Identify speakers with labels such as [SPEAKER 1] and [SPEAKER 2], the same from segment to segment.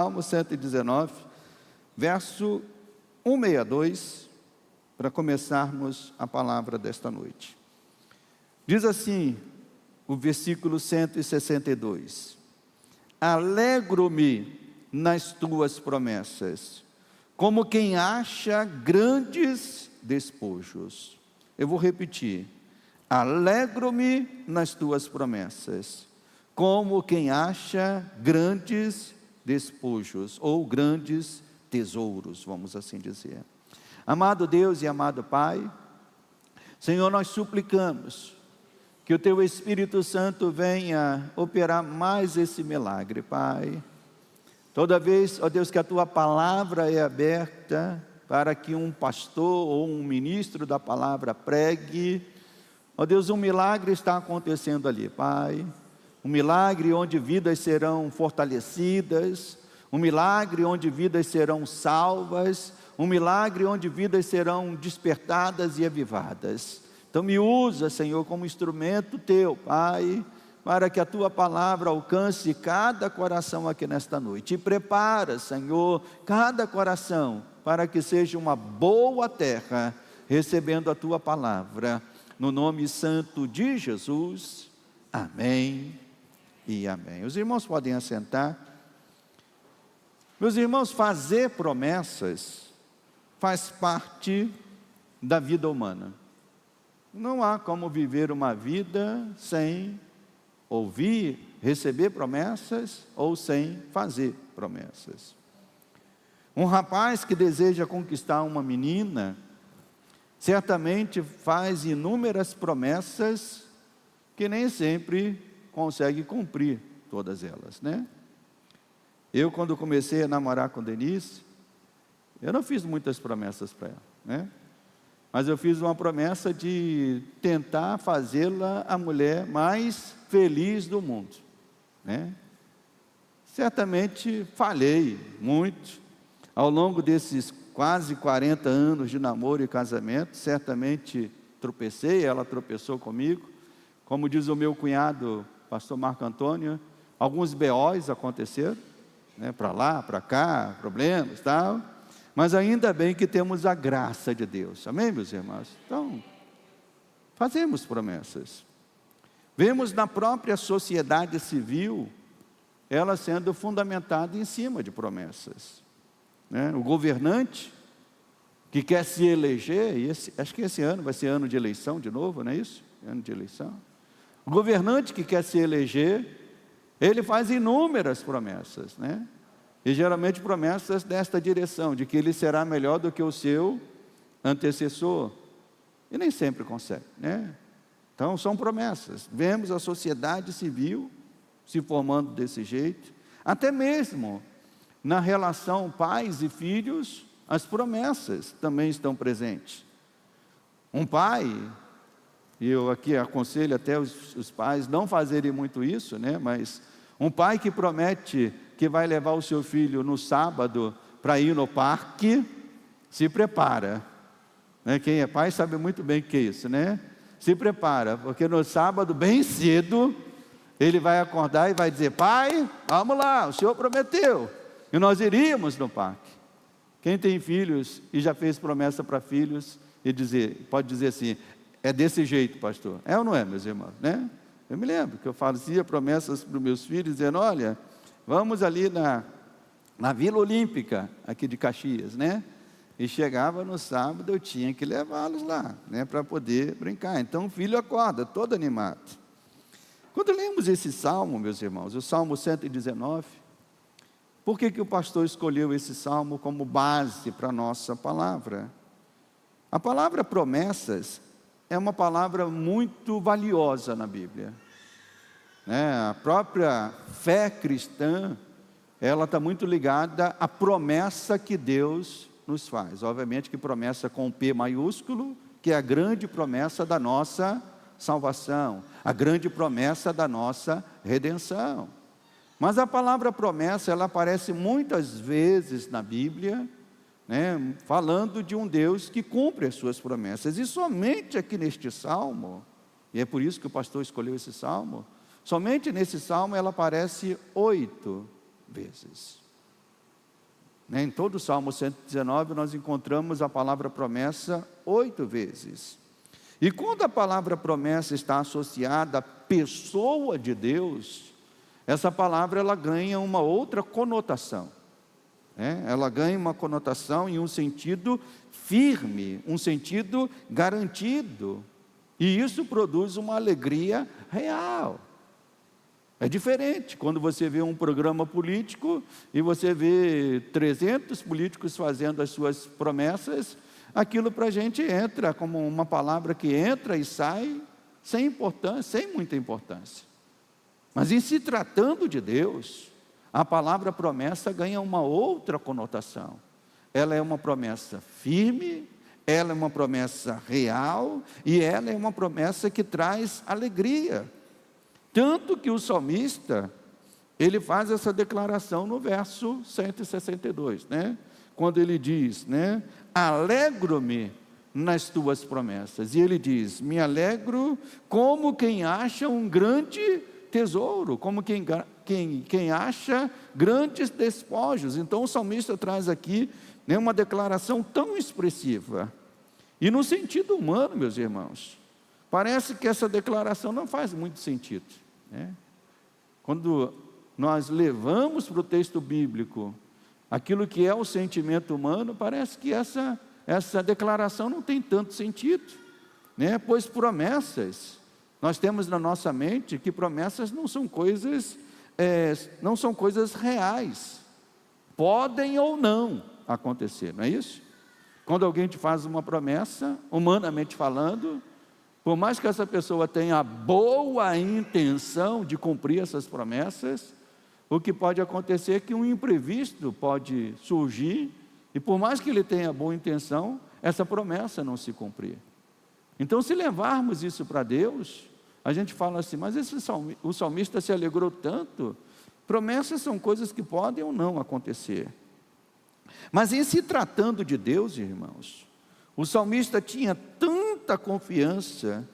[SPEAKER 1] Salmo 119, verso 162, para começarmos a palavra desta noite. Diz assim o versículo 162: Alegro-me nas tuas promessas, como quem acha grandes despojos. Eu vou repetir: alegro-me nas tuas promessas, como quem acha grandes despojos, ou grandes tesouros, vamos assim dizer. Amado Deus e amado Pai, Senhor, nós suplicamos que o Teu Espírito Santo venha operar mais esse milagre, Pai. Toda vez, ó Deus, que a Tua palavra é aberta para que um pastor ou um ministro da palavra pregue, ó Deus, um milagre está acontecendo ali, Pai. Um milagre onde vidas serão fortalecidas, um milagre onde vidas serão salvas, um milagre onde vidas serão despertadas e avivadas. Então me usa, Senhor, como instrumento Teu, Pai, para que a Tua palavra alcance cada coração aqui nesta noite. E prepara, Senhor, cada coração para que seja uma boa terra, recebendo a Tua palavra. No nome santo de Jesus, amém e amém. Os irmãos podem assentar. Meus irmãos, fazer promessas faz parte da vida humana. Não há como viver uma vida sem ouvir, receber promessas ou sem fazer promessas. Um rapaz que deseja conquistar uma menina, certamente faz inúmeras promessas que nem sempre consegue cumprir todas elas, né? Eu, quando comecei a namorar com Denise, eu não fiz muitas promessas para ela, né? Mas eu fiz uma promessa de tentar fazê-la a mulher mais feliz do mundo, né? Certamente falhei muito. Ao longo desses quase 40 anos de namoro e casamento, certamente tropecei, ela tropeçou comigo. Como diz o meu cunhado, pastor Marco Antônio, alguns BOs aconteceram, né, para lá, para cá, problemas e tal, mas ainda bem que temos a graça de Deus, amém, meus irmãos? Então, fazemos promessas. Vemos na própria sociedade civil, ela sendo fundamentada em cima de promessas, né? O governante que quer se eleger, e acho que esse ano vai ser ano de eleição de novo, não é isso? Ano de eleição. O governante que quer se eleger, ele faz inúmeras promessas, né? E geralmente promessas desta direção, de que ele será melhor do que o seu antecessor. E nem sempre consegue, né? Então são promessas. Vemos a sociedade civil se formando desse jeito. Até mesmo na relação pais e filhos, as promessas também estão presentes. Um pai, e eu aqui aconselho até os pais não fazerem muito isso, né? Mas um pai que promete que vai levar o seu filho no sábado para ir no parque, se prepara, né? Quem é pai sabe muito bem o que é isso, né? Se prepara, porque no sábado, bem cedo, ele vai acordar e vai dizer: pai, vamos lá, o senhor prometeu, e nós iríamos no parque. Quem tem filhos e já fez promessa para filhos, pode dizer assim: é desse jeito, pastor. É ou não é, meus irmãos, né? Eu me lembro que eu fazia promessas para os meus filhos, dizendo: olha, vamos ali na Vila Olímpica, aqui de Caxias, né? E chegava no sábado, eu tinha que levá-los lá, né? Para poder brincar. Então o filho acorda, todo animado. Quando lemos esse salmo, meus irmãos, o Salmo 119, por que o pastor escolheu esse salmo como base para a nossa palavra? A palavra promessas é uma palavra muito valiosa na Bíblia, né? A própria fé cristã, ela está muito ligada à promessa que Deus nos faz. Obviamente que promessa com P maiúsculo, que é a grande promessa da nossa salvação, a grande promessa da nossa redenção. Mas a palavra promessa, ela aparece muitas vezes na Bíblia, né, falando de um Deus que cumpre as suas promessas. E somente aqui neste salmo, e é por isso que o pastor escolheu esse salmo, somente nesse salmo ela aparece 8 vezes. Né? Em todo o Salmo 119 nós encontramos a palavra promessa 8 vezes. E quando a palavra promessa está associada à pessoa de Deus, essa palavra ela ganha uma outra conotação. Ela ganha uma conotação em um sentido firme, um sentido garantido. E isso produz uma alegria real. É diferente quando você vê um programa político e você vê 300 políticos fazendo as suas promessas, aquilo para a gente entra como uma palavra que entra e sai sem importância, sem muita importância. Mas em se tratando de Deus, a palavra promessa ganha uma outra conotação. Ela é uma promessa firme, ela é uma promessa real e ela é uma promessa que traz alegria. Tanto que o salmista, ele faz essa declaração no verso 162, né? Quando ele diz, né? Alegro-me nas tuas promessas. E ele diz, me alegro como quem acha um grande tesouro, como quem acha grandes despojos. Então o salmista traz aqui, né, uma declaração tão expressiva. E no sentido humano, meus irmãos, parece que essa declaração não faz muito sentido, né? Quando nós levamos para o texto bíblico aquilo que é o sentimento humano, parece que essa declaração não tem tanto sentido, né? Pois promessas, nós temos na nossa mente que promessas não são coisas reais, podem ou não acontecer, não é isso? Quando alguém te faz uma promessa, humanamente falando, por mais que essa pessoa tenha boa intenção de cumprir essas promessas, o que pode acontecer é que um imprevisto pode surgir, e por mais que ele tenha boa intenção, essa promessa não se cumprir. Então, se levarmos isso para Deus, a gente fala assim, mas o salmista se alegrou tanto. Promessas são coisas que podem ou não acontecer. Mas em se tratando de Deus, irmãos, o salmista tinha tanta confiança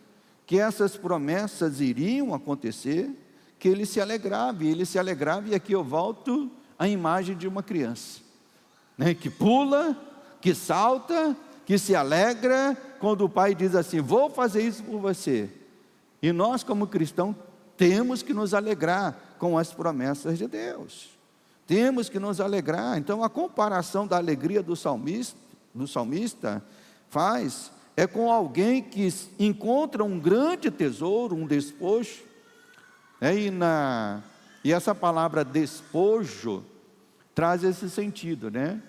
[SPEAKER 1] que essas promessas iriam acontecer, que ele se alegrava, e aqui eu volto à imagem de uma criança, né, que pula, que salta, que se alegra, quando o pai diz assim, vou fazer isso por você. E nós como cristãos temos que nos alegrar com as promessas de Deus, temos que nos alegrar. Então a comparação da alegria do salmista é com alguém que encontra um grande tesouro, um despojo, e essa palavra despojo traz esse sentido, né?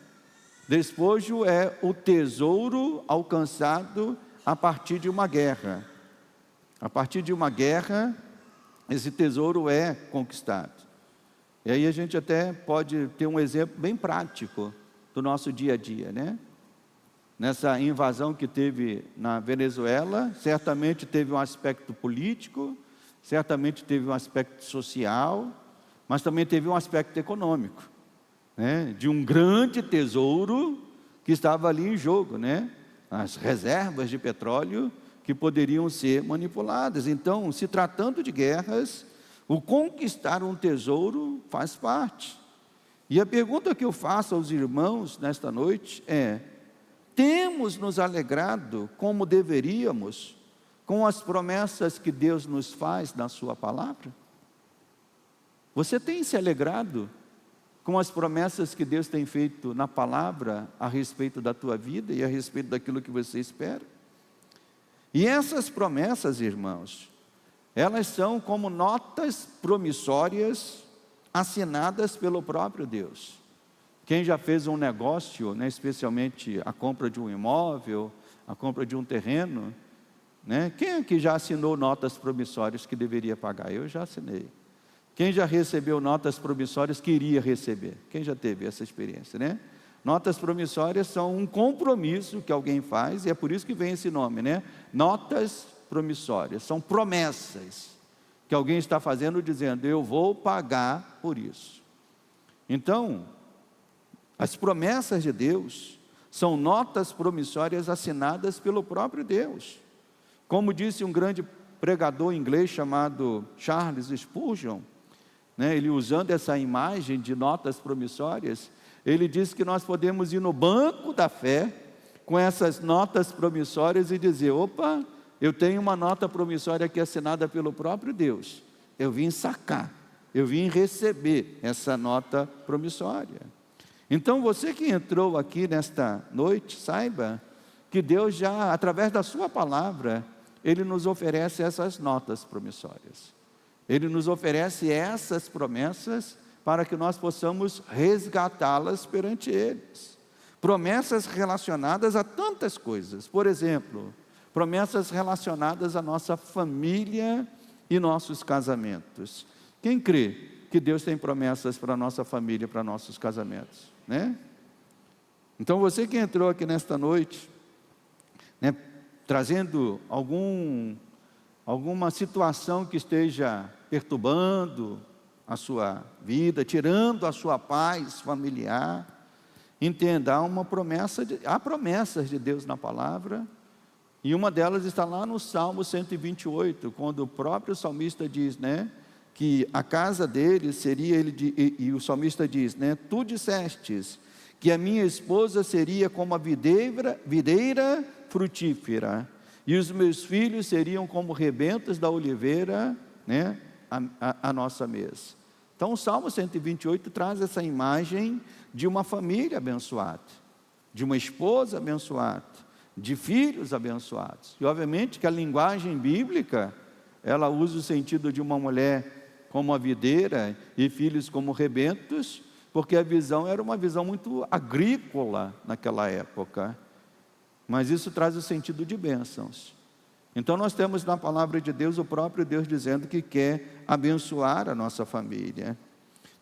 [SPEAKER 1] Despojo é o tesouro alcançado a partir de uma guerra. A partir de uma guerra, esse tesouro é conquistado. E aí a gente até pode ter um exemplo bem prático do nosso dia a dia, né? Nessa invasão que teve na Venezuela, certamente teve um aspecto político, certamente teve um aspecto social, mas também teve um aspecto econômico, né? De um grande tesouro que estava ali em jogo, né? As reservas de petróleo que poderiam ser manipuladas. Então, se tratando de guerras, o conquistar um tesouro faz parte. E a pergunta que eu faço aos irmãos nesta noite é: temos nos alegrado como deveríamos com as promessas que Deus nos faz na sua palavra? Você tem se alegrado com as promessas que Deus tem feito na palavra a respeito da tua vida e a respeito daquilo que você espera? E essas promessas, irmãos, elas são como notas promissórias assinadas pelo próprio Deus. Quem já fez um negócio, né, especialmente a compra de um imóvel, a compra de um terreno, né? Quem aqui já assinou notas promissórias que deveria pagar? Eu já assinei. Quem já recebeu notas promissórias que iria receber? Quem já teve essa experiência, né? Notas promissórias são um compromisso que alguém faz, e é por isso que vem esse nome, né? Notas promissórias, são promessas que alguém está fazendo dizendo, eu vou pagar por isso. Então, as promessas de Deus são notas promissórias assinadas pelo próprio Deus. Como disse um grande pregador inglês chamado Charles Spurgeon, né, ele usando essa imagem de notas promissórias, ele diz que nós podemos ir no banco da fé com essas notas promissórias e dizer: opa, eu tenho uma nota promissória aqui assinada pelo próprio Deus, eu vim sacar, eu vim receber essa nota promissória. Então você que entrou aqui nesta noite, saiba que Deus já, através da sua palavra, Ele nos oferece essas notas promissórias. Ele nos oferece essas promessas para que nós possamos resgatá-las perante eles. Promessas relacionadas a tantas coisas. Por exemplo, promessas relacionadas à nossa família e nossos casamentos. Quem crê que Deus tem promessas para a nossa família, para nossos casamentos, né? Então você que entrou aqui nesta noite, né, trazendo alguma situação que esteja perturbando a sua vida, tirando a sua paz familiar, entenda, há promessas de Deus na palavra, e uma delas está lá no Salmo 128, quando o próprio salmista diz, né, que a casa dele seria, e o salmista diz, né, tu dissestes que a minha esposa seria como a videira frutífera, e os meus filhos seriam como rebentos da oliveira, né, a nossa mesa. Então o Salmo 128 traz essa imagem de uma família abençoada, de uma esposa abençoada, de filhos abençoados. E obviamente que a linguagem bíblica, ela usa o sentido de uma mulher como a videira e filhos como rebentos, porque a visão era uma visão muito agrícola naquela época. Mas isso traz o sentido de bênçãos. Então nós temos na palavra de Deus o próprio Deus dizendo que quer abençoar a nossa família.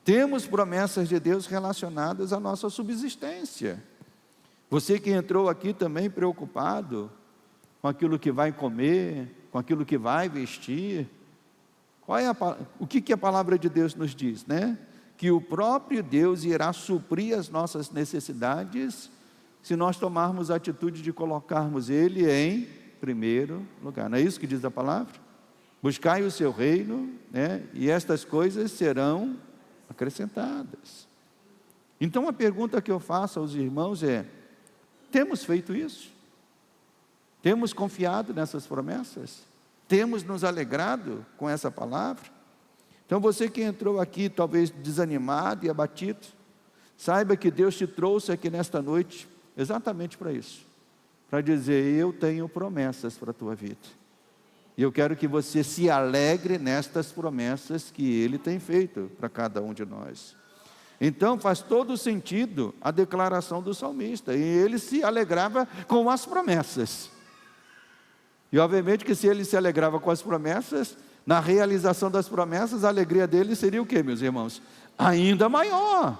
[SPEAKER 1] Temos promessas de Deus relacionadas à nossa subsistência. Você que entrou aqui também preocupado com aquilo que vai comer, com aquilo que vai vestir, o que a palavra de Deus nos diz, né? Que o próprio Deus irá suprir as nossas necessidades se nós tomarmos a atitude de colocarmos Ele em primeiro lugar. Não é isso que diz a palavra? Buscai o seu reino, né? E estas coisas serão acrescentadas. Então a pergunta que eu faço aos irmãos é: temos feito isso? Temos confiado nessas promessas? Temos nos alegrado com essa palavra? Então você que entrou aqui talvez desanimado e abatido, saiba que Deus te trouxe aqui nesta noite exatamente para isso, para dizer: eu tenho promessas para a tua vida, e eu quero que você se alegre nestas promessas que Ele tem feito para cada um de nós. Então faz todo sentido a declaração do salmista, e ele se alegrava com as promessas, e obviamente que se ele se alegrava com as promessas, na realização das promessas, a alegria dele seria o quê, meus irmãos? Ainda maior.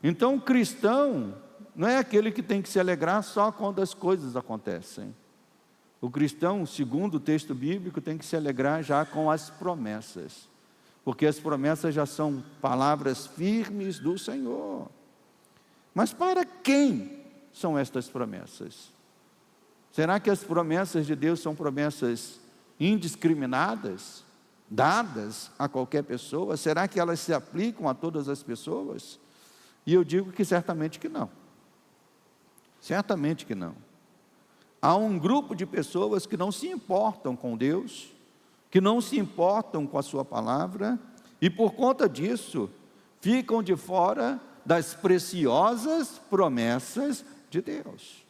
[SPEAKER 1] Então o cristão não é aquele que tem que se alegrar só quando as coisas acontecem. O cristão, segundo o texto bíblico, tem que se alegrar já com as promessas, porque as promessas já são palavras firmes do Senhor. Mas para quem são estas promessas? Será que as promessas de Deus são promessas indiscriminadas, dadas a qualquer pessoa? Será que elas se aplicam a todas as pessoas? E eu digo que certamente que não. Certamente que não. Há um grupo de pessoas que não se importam com Deus, que não se importam com a sua palavra, e por conta disso, ficam de fora das preciosas promessas de Deus.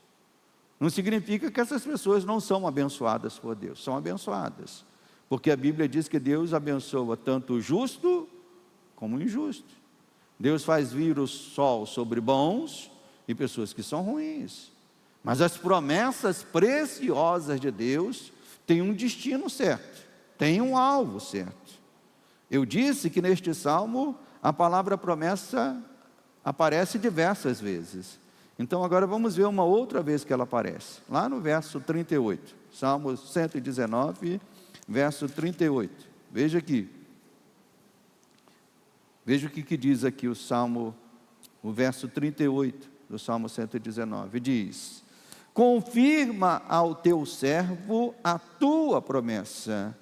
[SPEAKER 1] Não significa que essas pessoas não são abençoadas por Deus, são abençoadas, porque a Bíblia diz que Deus abençoa tanto o justo como o injusto. Deus faz vir o sol sobre bons e pessoas que são ruins, mas as promessas preciosas de Deus têm um destino certo, têm um alvo certo. Eu disse que neste salmo a palavra promessa aparece diversas vezes. Então agora vamos ver uma outra vez que ela aparece, lá no verso 38, Salmo 119, verso 38, veja aqui, veja o que diz aqui o Salmo, o verso 38 do Salmo 119, diz: confirma ao teu servo a tua promessa.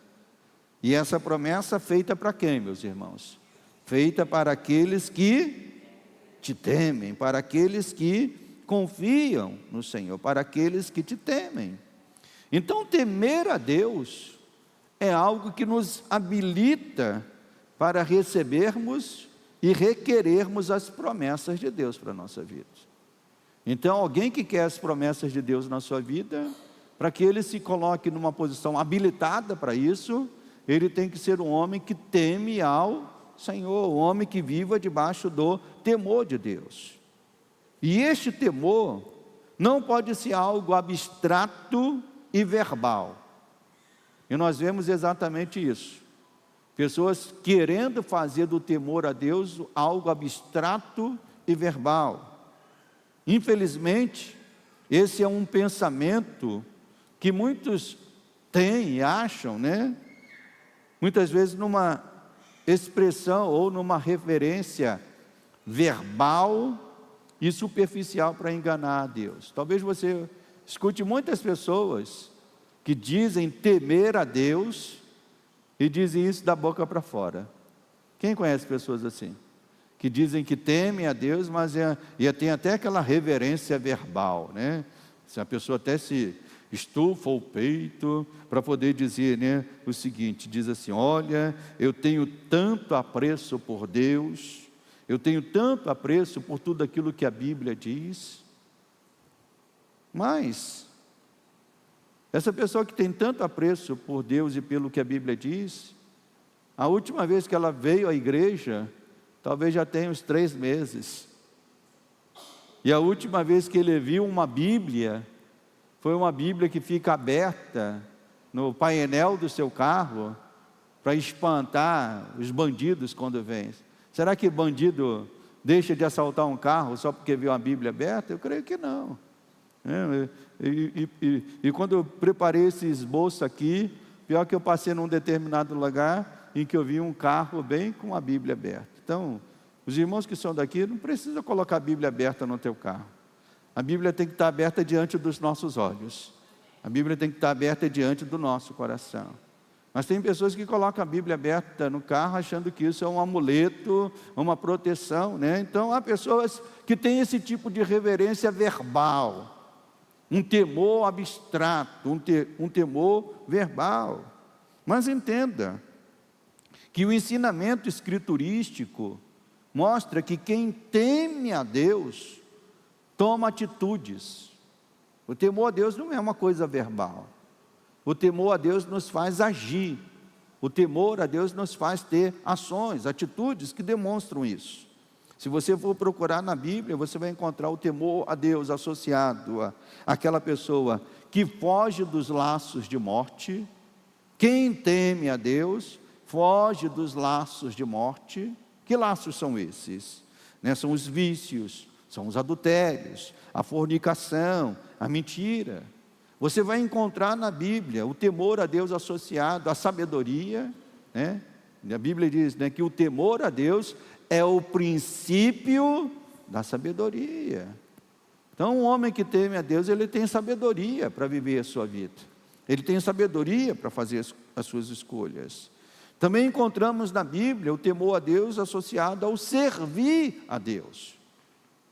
[SPEAKER 1] E essa promessa feita para quem, meus irmãos? Feita para aqueles que te temem, para aqueles que confiam no Senhor, para aqueles que te temem. Então, temer a Deus é algo que nos habilita para recebermos e requerermos as promessas de Deus para a nossa vida. Então, alguém que quer as promessas de Deus na sua vida, para que ele se coloque numa posição habilitada para isso, ele tem que ser um homem que teme ao Senhor, um homem que viva debaixo do temor de Deus. E este temor não pode ser algo abstrato e verbal. E nós vemos exatamente isso. Pessoas querendo fazer do temor a Deus algo abstrato e verbal. Infelizmente, esse é um pensamento que muitos têm e acham, né? Muitas vezes numa expressão ou numa referência verbal e superficial para enganar a Deus. Talvez você escute muitas pessoas que dizem temer a Deus e dizem isso da boca para fora. Quem conhece pessoas assim? Que dizem que temem a Deus, mas tem até aquela reverência verbal, né? Se a pessoa até se estufa o peito para poder dizer, né, o seguinte, diz assim: olha, eu tenho tanto apreço por Deus, eu tenho tanto apreço por tudo aquilo que a Bíblia diz. Mas essa pessoa que tem tanto apreço por Deus e pelo que a Bíblia diz, a última vez que ela veio à igreja, talvez já tenha uns 3 meses. E a última vez que ele viu uma Bíblia, foi uma Bíblia que fica aberta no painel do seu carro, para espantar os bandidos quando vêm. Será que bandido deixa de assaltar um carro só porque viu uma Bíblia aberta? Eu creio que não. E quando eu preparei esse esboço aqui, pior que eu passei num determinado lugar em que eu vi um carro bem com a Bíblia aberta. Então, os irmãos que são daqui, não precisa colocar a Bíblia aberta no teu carro. A Bíblia tem que estar aberta diante dos nossos olhos. A Bíblia tem que estar aberta diante do nosso coração. Mas tem pessoas que colocam a Bíblia aberta no carro achando que isso é um amuleto, uma proteção, né? Então há pessoas que têm esse tipo de reverência verbal, um temor abstrato, um temor verbal. Mas entenda que o ensinamento escriturístico mostra que quem teme a Deus toma atitudes. O temor a Deus não é uma coisa verbal. O temor a Deus nos faz agir. O temor a Deus nos faz ter ações, atitudes que demonstram isso. Se você for procurar na Bíblia, você vai encontrar o temor a Deus associado àquela pessoa que foge dos laços de morte. Quem teme a Deus foge dos laços de morte. Que laços são esses? São os vícios, são os adultérios, a fornicação, a mentira. Você vai encontrar na Bíblia o temor a Deus associado à sabedoria, né? A Bíblia diz, né, que o temor a Deus é o princípio da sabedoria. Então, um homem que teme a Deus, ele tem sabedoria para viver a sua vida. Ele tem sabedoria para fazer as suas escolhas. Também encontramos na Bíblia o temor a Deus associado ao servir a Deus.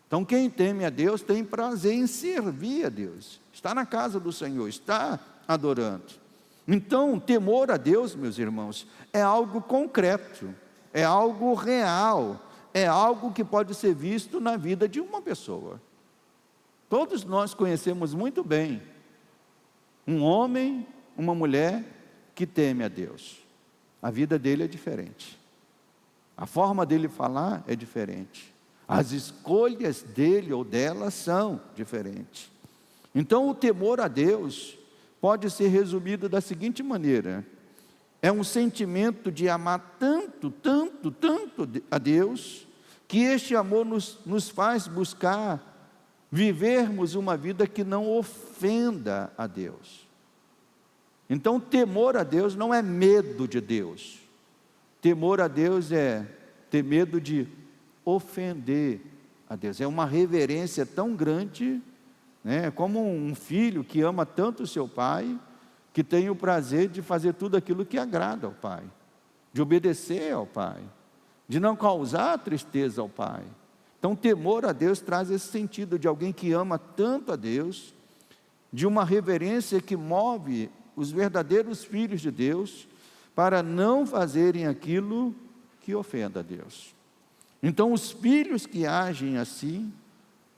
[SPEAKER 1] Então, quem teme a Deus tem prazer em servir a Deus. Está na casa do Senhor, está adorando. Então, temor a Deus, meus irmãos, é algo concreto, é algo real, é algo que pode ser visto na vida de uma pessoa. Todos nós conhecemos muito bem um homem, uma mulher que teme a Deus. A vida dele é diferente. A forma dele falar é diferente. As escolhas dele ou dela são diferentes. Então, o temor a Deus pode ser resumido da seguinte maneira: é um sentimento de amar tanto, tanto, tanto a Deus, que este amor nos faz buscar vivermos uma vida que não ofenda a Deus. Então, temor a Deus não é medo de Deus. Temor a Deus é ter medo de ofender a Deus. É uma reverência tão grande, né, como um filho que ama tanto o seu pai, que tem o prazer de fazer tudo aquilo que agrada ao pai, de obedecer ao pai, de não causar tristeza ao pai, Então, temor a Deus traz esse sentido de alguém que ama tanto a Deus, de uma reverência que move os verdadeiros filhos de Deus para não fazerem aquilo que ofenda a Deus. Então, os filhos que agem assim,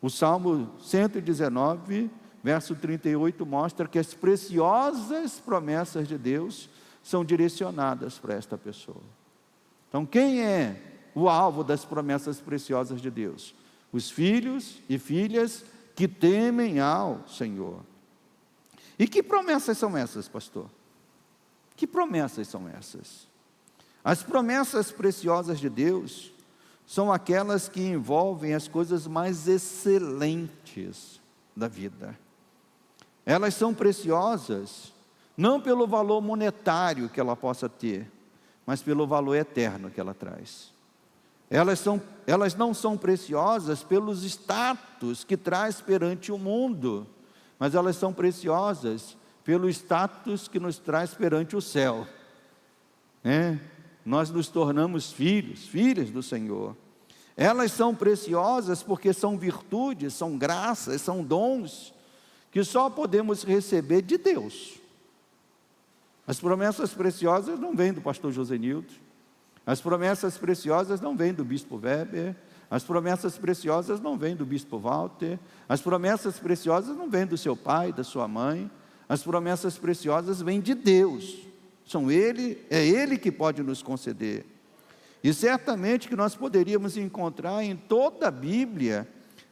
[SPEAKER 1] o Salmo 119, verso 38, mostra que as preciosas promessas de Deus são direcionadas para esta pessoa. Então, quem é o alvo das promessas preciosas de Deus? Os filhos e filhas que temem ao Senhor. E que promessas são essas, pastor? Que promessas são essas? As promessas preciosas de Deus são aquelas que envolvem as coisas mais excelentes da vida. Elas são preciosas não pelo valor monetário que ela possa ter, mas pelo valor eterno que ela traz. Elas não são preciosas pelos status que traz perante o mundo, mas elas são preciosas pelo status que nos traz perante o céu. Nós nos tornamos filhos, filhas do Senhor. Elas são preciosas porque são virtudes, são graças, são dons que só podemos receber de Deus. As promessas preciosas não vêm do pastor Josenildo, as promessas preciosas não vêm do bispo Weber, as promessas preciosas não vêm do bispo Walter, as promessas preciosas não vêm do seu pai, da sua mãe, as promessas preciosas vêm de Deus. É Ele que pode nos conceder. E certamente que nós poderíamos encontrar em toda a Bíblia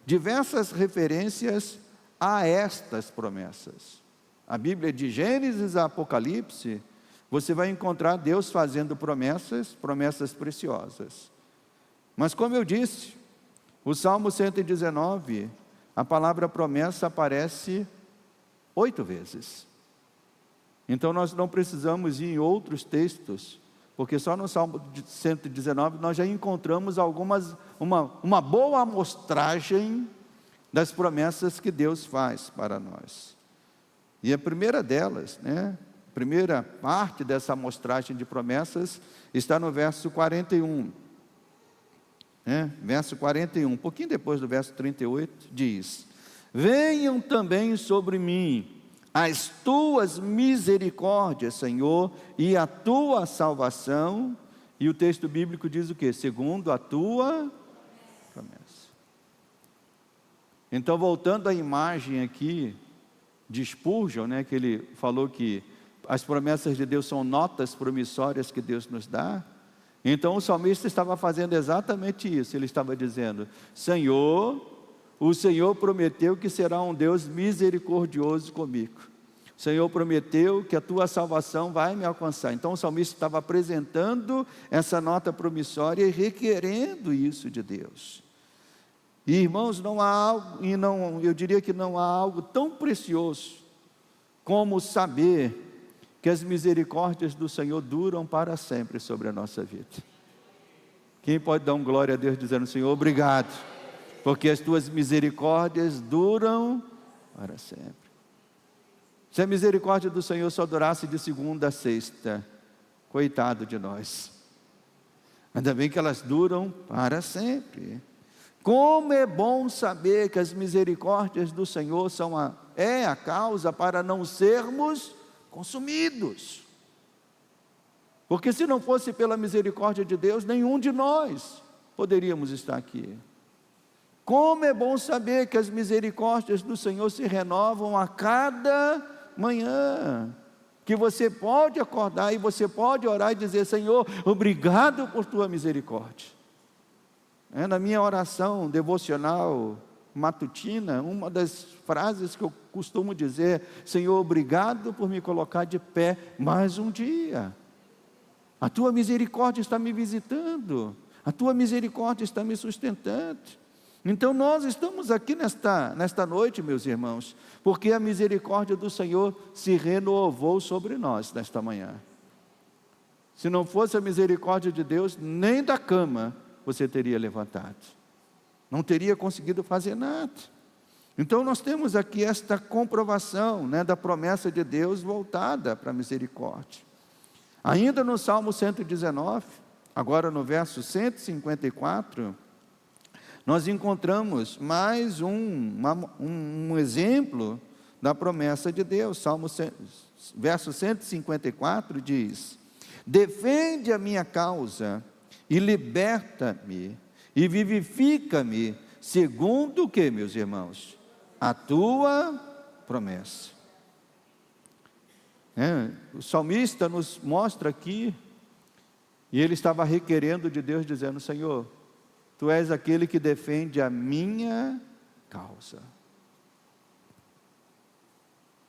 [SPEAKER 1] diversas referências a estas promessas. A Bíblia de Gênesis a Apocalipse, você vai encontrar Deus fazendo promessas preciosas. Mas como eu disse, o Salmo 119, a palavra promessa aparece 8 vezes. Então nós não precisamos ir em outros textos, porque só no Salmo 119 nós já encontramos uma boa amostragem das promessas que Deus faz para nós. E a primeira delas, a primeira parte dessa amostragem de promessas está no verso 41. Verso 41, um pouquinho depois do verso 38, diz: venham também sobre mim as tuas misericórdias, Senhor, e a tua salvação. E o texto bíblico diz o quê? Segundo a tua promessa. Então, voltando à imagem aqui de Spurgeon, que ele falou que as promessas de Deus são notas promissórias que Deus nos dá. Então o salmista estava fazendo exatamente isso. Ele estava dizendo: Senhor, o Senhor prometeu que será um Deus misericordioso comigo. O Senhor prometeu que a tua salvação vai me alcançar. Então o salmista estava apresentando essa nota promissória e requerendo isso de Deus. E irmãos, eu diria que não há algo tão precioso como saber que as misericórdias do Senhor duram para sempre sobre a nossa vida. Quem pode dar um glória a Deus dizendo: Senhor, obrigado, porque as tuas misericórdias duram para sempre. Se a misericórdia do Senhor só durasse de segunda a sexta, coitado de nós. Ainda bem que elas duram para sempre. Como é bom saber que as misericórdias do Senhor são a causa para não sermos consumidos. Porque se não fosse pela misericórdia de Deus, nenhum de nós poderíamos estar aqui. Como é bom saber que as misericórdias do Senhor se renovam a cada manhã, que você pode acordar e você pode orar e dizer: Senhor, obrigado por tua misericórdia. Na minha oração devocional matutina, uma das frases que eu costumo dizer: Senhor, obrigado por me colocar de pé mais um dia. A tua misericórdia está me visitando, a tua misericórdia está me sustentando. Então nós estamos aqui nesta noite, meus irmãos, porque a misericórdia do Senhor se renovou sobre nós nesta manhã. Se não fosse a misericórdia de Deus, nem da cama você teria levantado, não teria conseguido fazer nada. Então nós temos aqui esta comprovação da promessa de Deus voltada para a misericórdia. Ainda no Salmo 119, agora no verso 154, nós encontramos mais um exemplo da promessa de Deus. Verso 154 diz: defende a minha causa e liberta-me e vivifica-me, segundo o que, meus irmãos? A tua promessa. O salmista nos mostra aqui, e ele estava requerendo de Deus, dizendo: Senhor, Tu és aquele que defende a minha causa.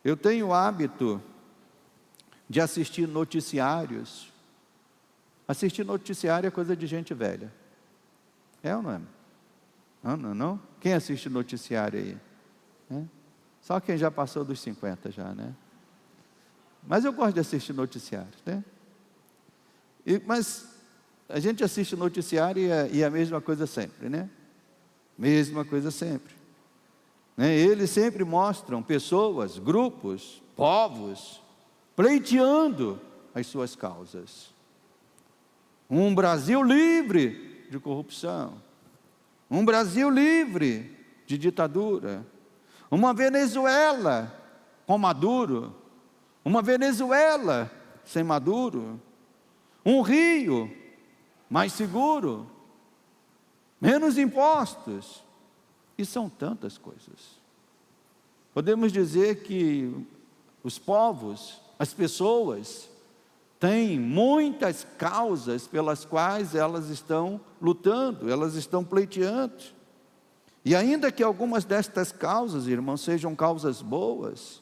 [SPEAKER 1] Eu tenho o hábito de assistir noticiários. Assistir noticiário é coisa de gente velha. É ou não é? Não? Quem assiste noticiário aí? Só quem já passou dos 50 já, né? Mas eu gosto de assistir noticiário, né? Mas a gente assiste noticiário e a mesma coisa sempre, né? Mesma coisa sempre. Eles sempre mostram pessoas, grupos, povos, pleiteando as suas causas. Um Brasil livre de corrupção. Um Brasil livre de ditadura. Uma Venezuela com Maduro. Uma Venezuela sem Maduro. Um Rio mais seguro. Menos impostos. E são tantas coisas. Podemos dizer que os povos, as pessoas, têm muitas causas pelas quais elas estão lutando, elas estão pleiteando. E ainda que algumas destas causas, irmãos, sejam causas boas,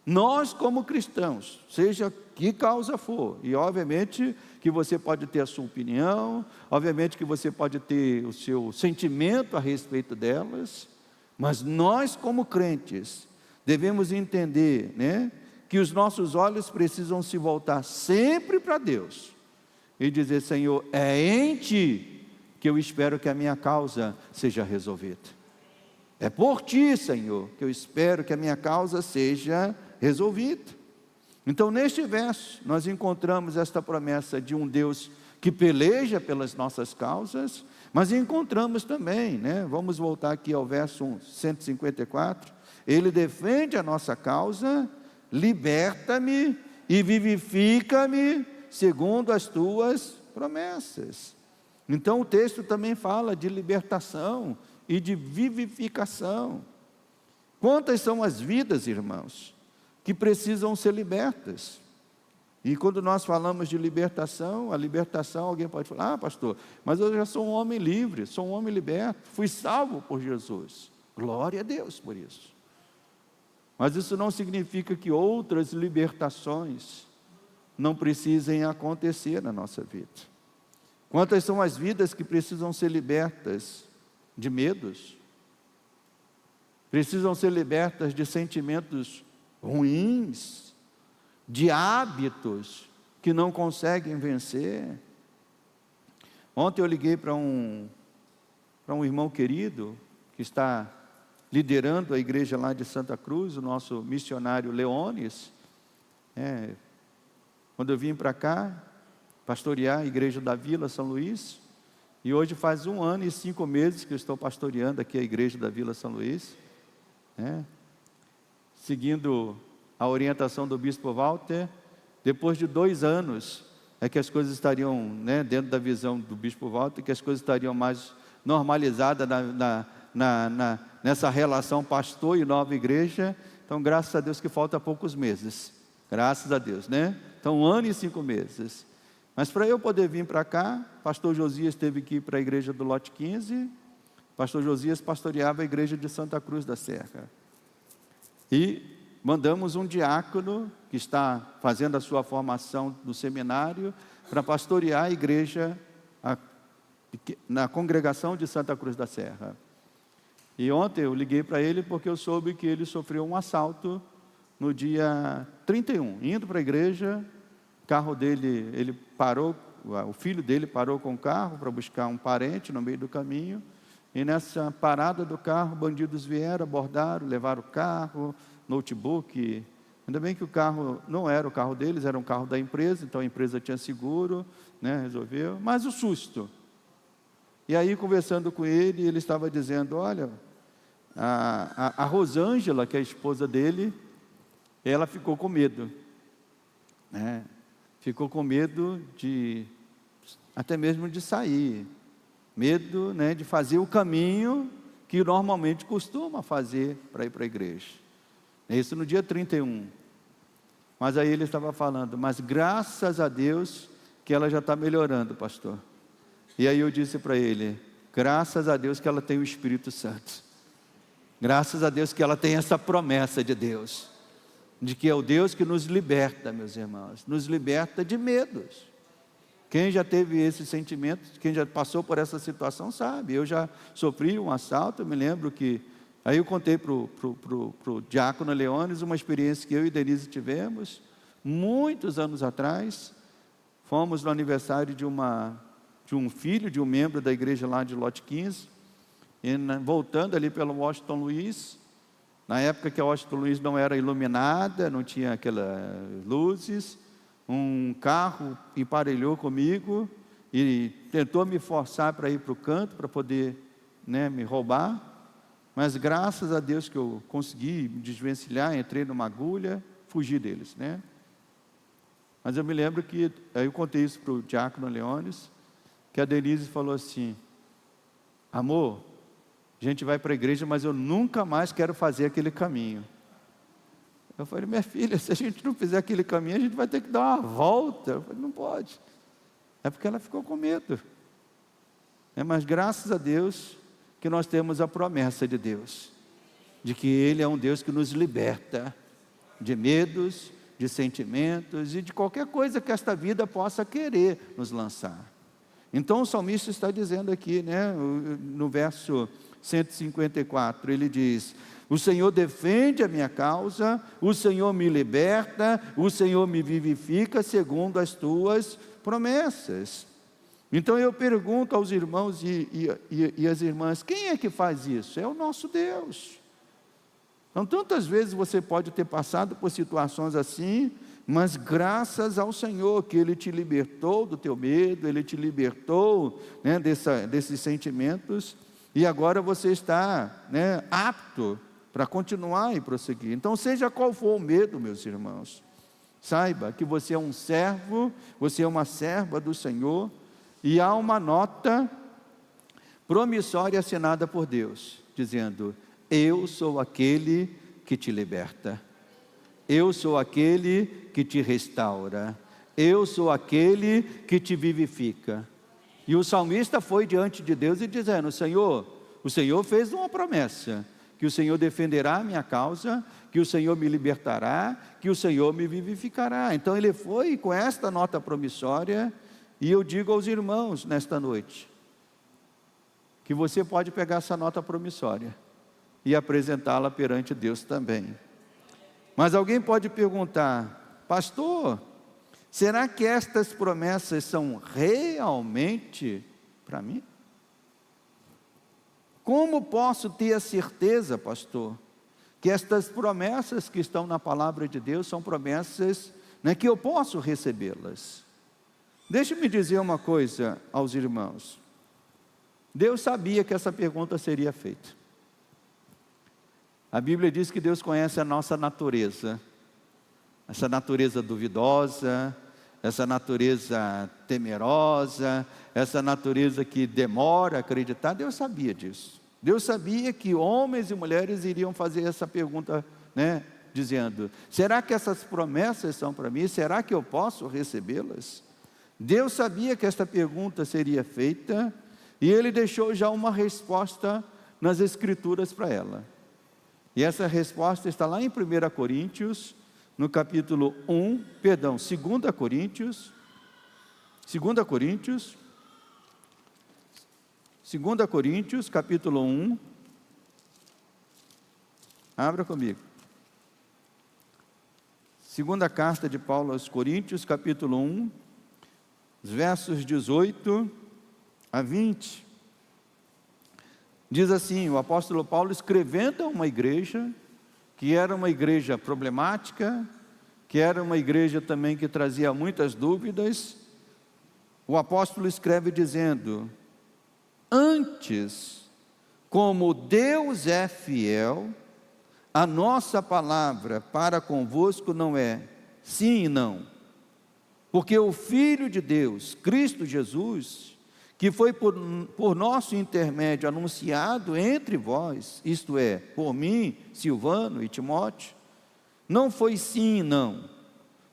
[SPEAKER 1] nós como cristãos, seja que causa for, e obviamente que você pode ter a sua opinião, obviamente que você pode ter o seu sentimento a respeito delas, mas nós como crentes devemos entender, que os nossos olhos precisam se voltar sempre para Deus e dizer: Senhor, é em Ti que eu espero que a minha causa seja resolvida. É por Ti, Senhor, que eu espero que a minha causa seja resolvida. Então, neste verso, nós encontramos esta promessa de um Deus que peleja pelas nossas causas, mas encontramos também, vamos voltar aqui ao verso 154, Ele defende a nossa causa, liberta-me e vivifica-me segundo as Tuas promessas. Então o texto também fala de libertação e de vivificação. Quantas são as vidas, irmãos, que precisam ser libertas? E quando nós falamos de libertação, a libertação, alguém pode falar: ah, pastor, mas eu já sou um homem livre, sou um homem liberto, fui salvo por Jesus. Glória a Deus por isso. Mas isso não significa que outras libertações não precisem acontecer na nossa vida. Quantas são as vidas que precisam ser libertas de medos? Precisam ser libertas de sentimentos ruins, de hábitos que não conseguem vencer. Ontem eu liguei para um irmão querido que está liderando a igreja lá de Santa Cruz, o nosso missionário Leones. Quando eu vim para cá pastorear a igreja da Vila São Luís, e hoje faz 1 ano e 5 meses que eu estou pastoreando aqui a igreja da Vila São Luís, seguindo a orientação do bispo Walter. Depois de 2 anos é que as coisas estariam, dentro da visão do bispo Walter, que as coisas estariam mais normalizadas nessa relação pastor e nova igreja. Então, graças a Deus que falta poucos meses, graças a Deus, Então, 1 ano e 5 meses. Mas para eu poder vir para cá, pastor Josias teve que ir para a igreja do Lote 15, pastor Josias pastoreava a igreja de Santa Cruz da Serra. E mandamos um diácono que está fazendo a sua formação no seminário para pastorear a igreja na congregação de Santa Cruz da Serra. E ontem eu liguei para ele porque eu soube que ele sofreu um assalto no dia 31, indo para a igreja. O carro dele, ele parou, o filho dele parou com o carro para buscar um parente no meio do caminho, e nessa parada do carro, bandidos vieram, abordaram, levaram o carro, notebook. Ainda bem que o carro não era o carro deles, era um carro da empresa, então a empresa tinha seguro, resolveu. Mas o susto, E aí, conversando com ele, ele estava dizendo, olha, a Rosângela, que é a esposa dele, ela ficou com medo, né? Ficou com medo até mesmo de sair, medo, né, de fazer o caminho que normalmente costuma fazer para ir para a igreja. Isso no dia 31. Mas aí ele estava falando, mas graças a Deus que ela já está melhorando, pastor. E aí eu disse para ele, graças a Deus que ela tem o Espírito Santo. Graças a Deus que ela tem essa promessa de Deus. De que é o Deus que nos liberta, meus irmãos. Nos liberta de medos. Quem já teve esse sentimento, quem já passou por essa situação sabe. Eu já sofri um assalto, eu me lembro que... Aí eu contei para o diácono Leones uma experiência que eu e Denise tivemos, muitos anos atrás. Fomos no aniversário de um filho, de um membro da igreja lá de Lote 15, e voltando ali pelo Washington Luiz, na época que a Washington Luiz não era iluminada, não tinha aquelas luzes, um carro emparelhou comigo e tentou me forçar para ir para o canto, para poder, né, me roubar, mas graças a Deus que eu consegui me desvencilhar, entrei numa agulha, fugi deles, né? Mas eu me lembro que, aí eu contei isso para o diácono Leones, que a Denise falou assim, amor, a gente vai para a igreja, mas eu nunca mais quero fazer aquele caminho. Eu falei, minha filha, se a gente não fizer aquele caminho, a gente vai ter que dar uma volta. Eu falei, não pode. É porque ela ficou com medo. Mas graças a Deus que nós temos a promessa de Deus, de que Ele é um Deus que nos liberta de medos, de sentimentos e de qualquer coisa que esta vida possa querer nos lançar. Então o salmista está dizendo aqui, né, no verso 154, ele diz, o Senhor defende a minha causa, o Senhor me liberta, o Senhor me vivifica segundo as tuas promessas. Então eu pergunto aos irmãos e às irmãs, quem é que faz isso? É o nosso Deus. Então tantas vezes você pode ter passado por situações assim, mas graças ao Senhor que Ele te libertou do teu medo, Ele te libertou, né, desses sentimentos, e agora você está, né, apto para continuar e prosseguir. Então seja qual for o medo, meus irmãos, saiba que você é um servo, você é uma serva do Senhor, e há uma nota promissória assinada por Deus, dizendo, eu sou aquele que te liberta. Eu sou aquele que te restaura. Eu sou aquele que te vivifica. E o salmista foi diante de Deus e dizendo, Senhor, o Senhor fez uma promessa, que o Senhor defenderá a minha causa, que o Senhor me libertará, que o Senhor me vivificará. Então ele foi com esta nota promissória, e eu digo aos irmãos nesta noite, que você pode pegar essa nota promissória, e apresentá-la perante Deus também. Mas alguém pode perguntar, pastor, será que estas promessas são realmente para mim? Como posso ter a certeza, pastor, que estas promessas que estão na palavra de Deus são promessas, né, que eu posso recebê-las? Deixe-me dizer uma coisa aos irmãos. Deus sabia que essa pergunta seria feita. A Bíblia diz que Deus conhece a nossa natureza, essa natureza duvidosa, essa natureza temerosa, essa natureza que demora a acreditar. Deus sabia disso. Deus sabia que homens e mulheres iriam fazer essa pergunta, né, dizendo, será que essas promessas são para mim? Será que eu posso recebê-las? Deus sabia que esta pergunta seria feita, e Ele deixou já uma resposta nas Escrituras para ela. E essa resposta está lá em 1 Coríntios, no capítulo 1, perdão, 2 Coríntios, capítulo 1, abra comigo. Segunda carta de Paulo aos Coríntios, capítulo 1, versos 18 a 20. Diz assim, o apóstolo Paulo escrevendo a uma igreja, que era uma igreja problemática, que era uma igreja também que trazia muitas dúvidas, o apóstolo escreve dizendo, Antes, como Deus é fiel, a nossa palavra para convosco não é sim e não, porque o Filho de Deus, Cristo Jesus, que foi por nosso intermédio anunciado entre vós, isto é, por mim, Silvano e Timóteo, não foi sim e não,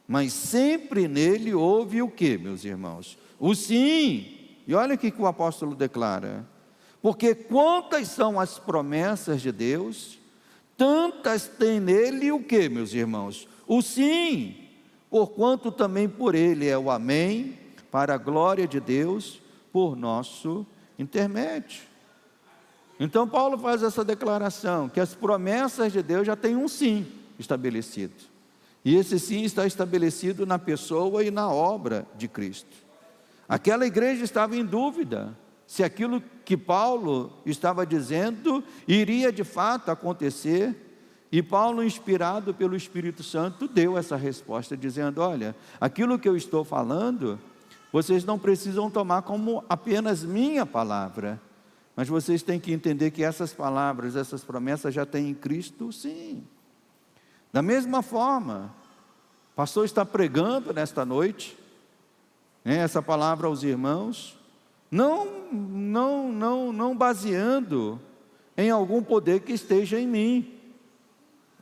[SPEAKER 1] mas sempre nele houve o que, meus irmãos? O sim. E olha o que o apóstolo declara: porque quantas são as promessas de Deus, tantas tem nele o que, meus irmãos? O sim, porquanto também por ele é o amém, para a glória de Deus, por nosso intermédio. Então Paulo faz essa declaração, que as promessas de Deus já têm um sim estabelecido, e esse sim está estabelecido na pessoa e na obra de Cristo. Aquela igreja estava em dúvida se aquilo que Paulo estava dizendo iria de fato acontecer, e Paulo, inspirado pelo Espírito Santo, deu essa resposta, dizendo: olha, aquilo que eu estou falando, vocês não precisam tomar como apenas minha palavra, mas vocês têm que entender que essas palavras, essas promessas já têm em Cristo, sim. Da mesma forma, o pastor está pregando nesta noite, essa palavra aos irmãos, não baseando em algum poder que esteja em mim,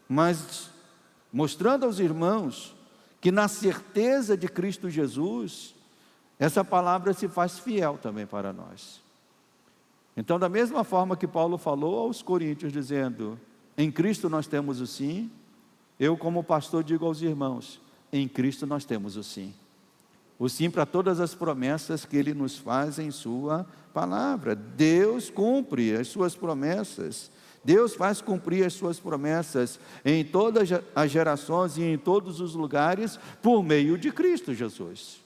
[SPEAKER 1] mas mostrando aos irmãos que na certeza de Cristo Jesus, essa palavra se faz fiel também para nós. Então, da mesma forma que Paulo falou aos coríntios, dizendo: em Cristo nós temos o sim, eu como pastor digo aos irmãos: em Cristo nós temos o sim. O sim para todas as promessas que Ele nos faz em sua palavra. Deus cumpre as suas promessas. Deus faz cumprir as suas promessas em todas as gerações e em todos os lugares, por meio de Cristo Jesus.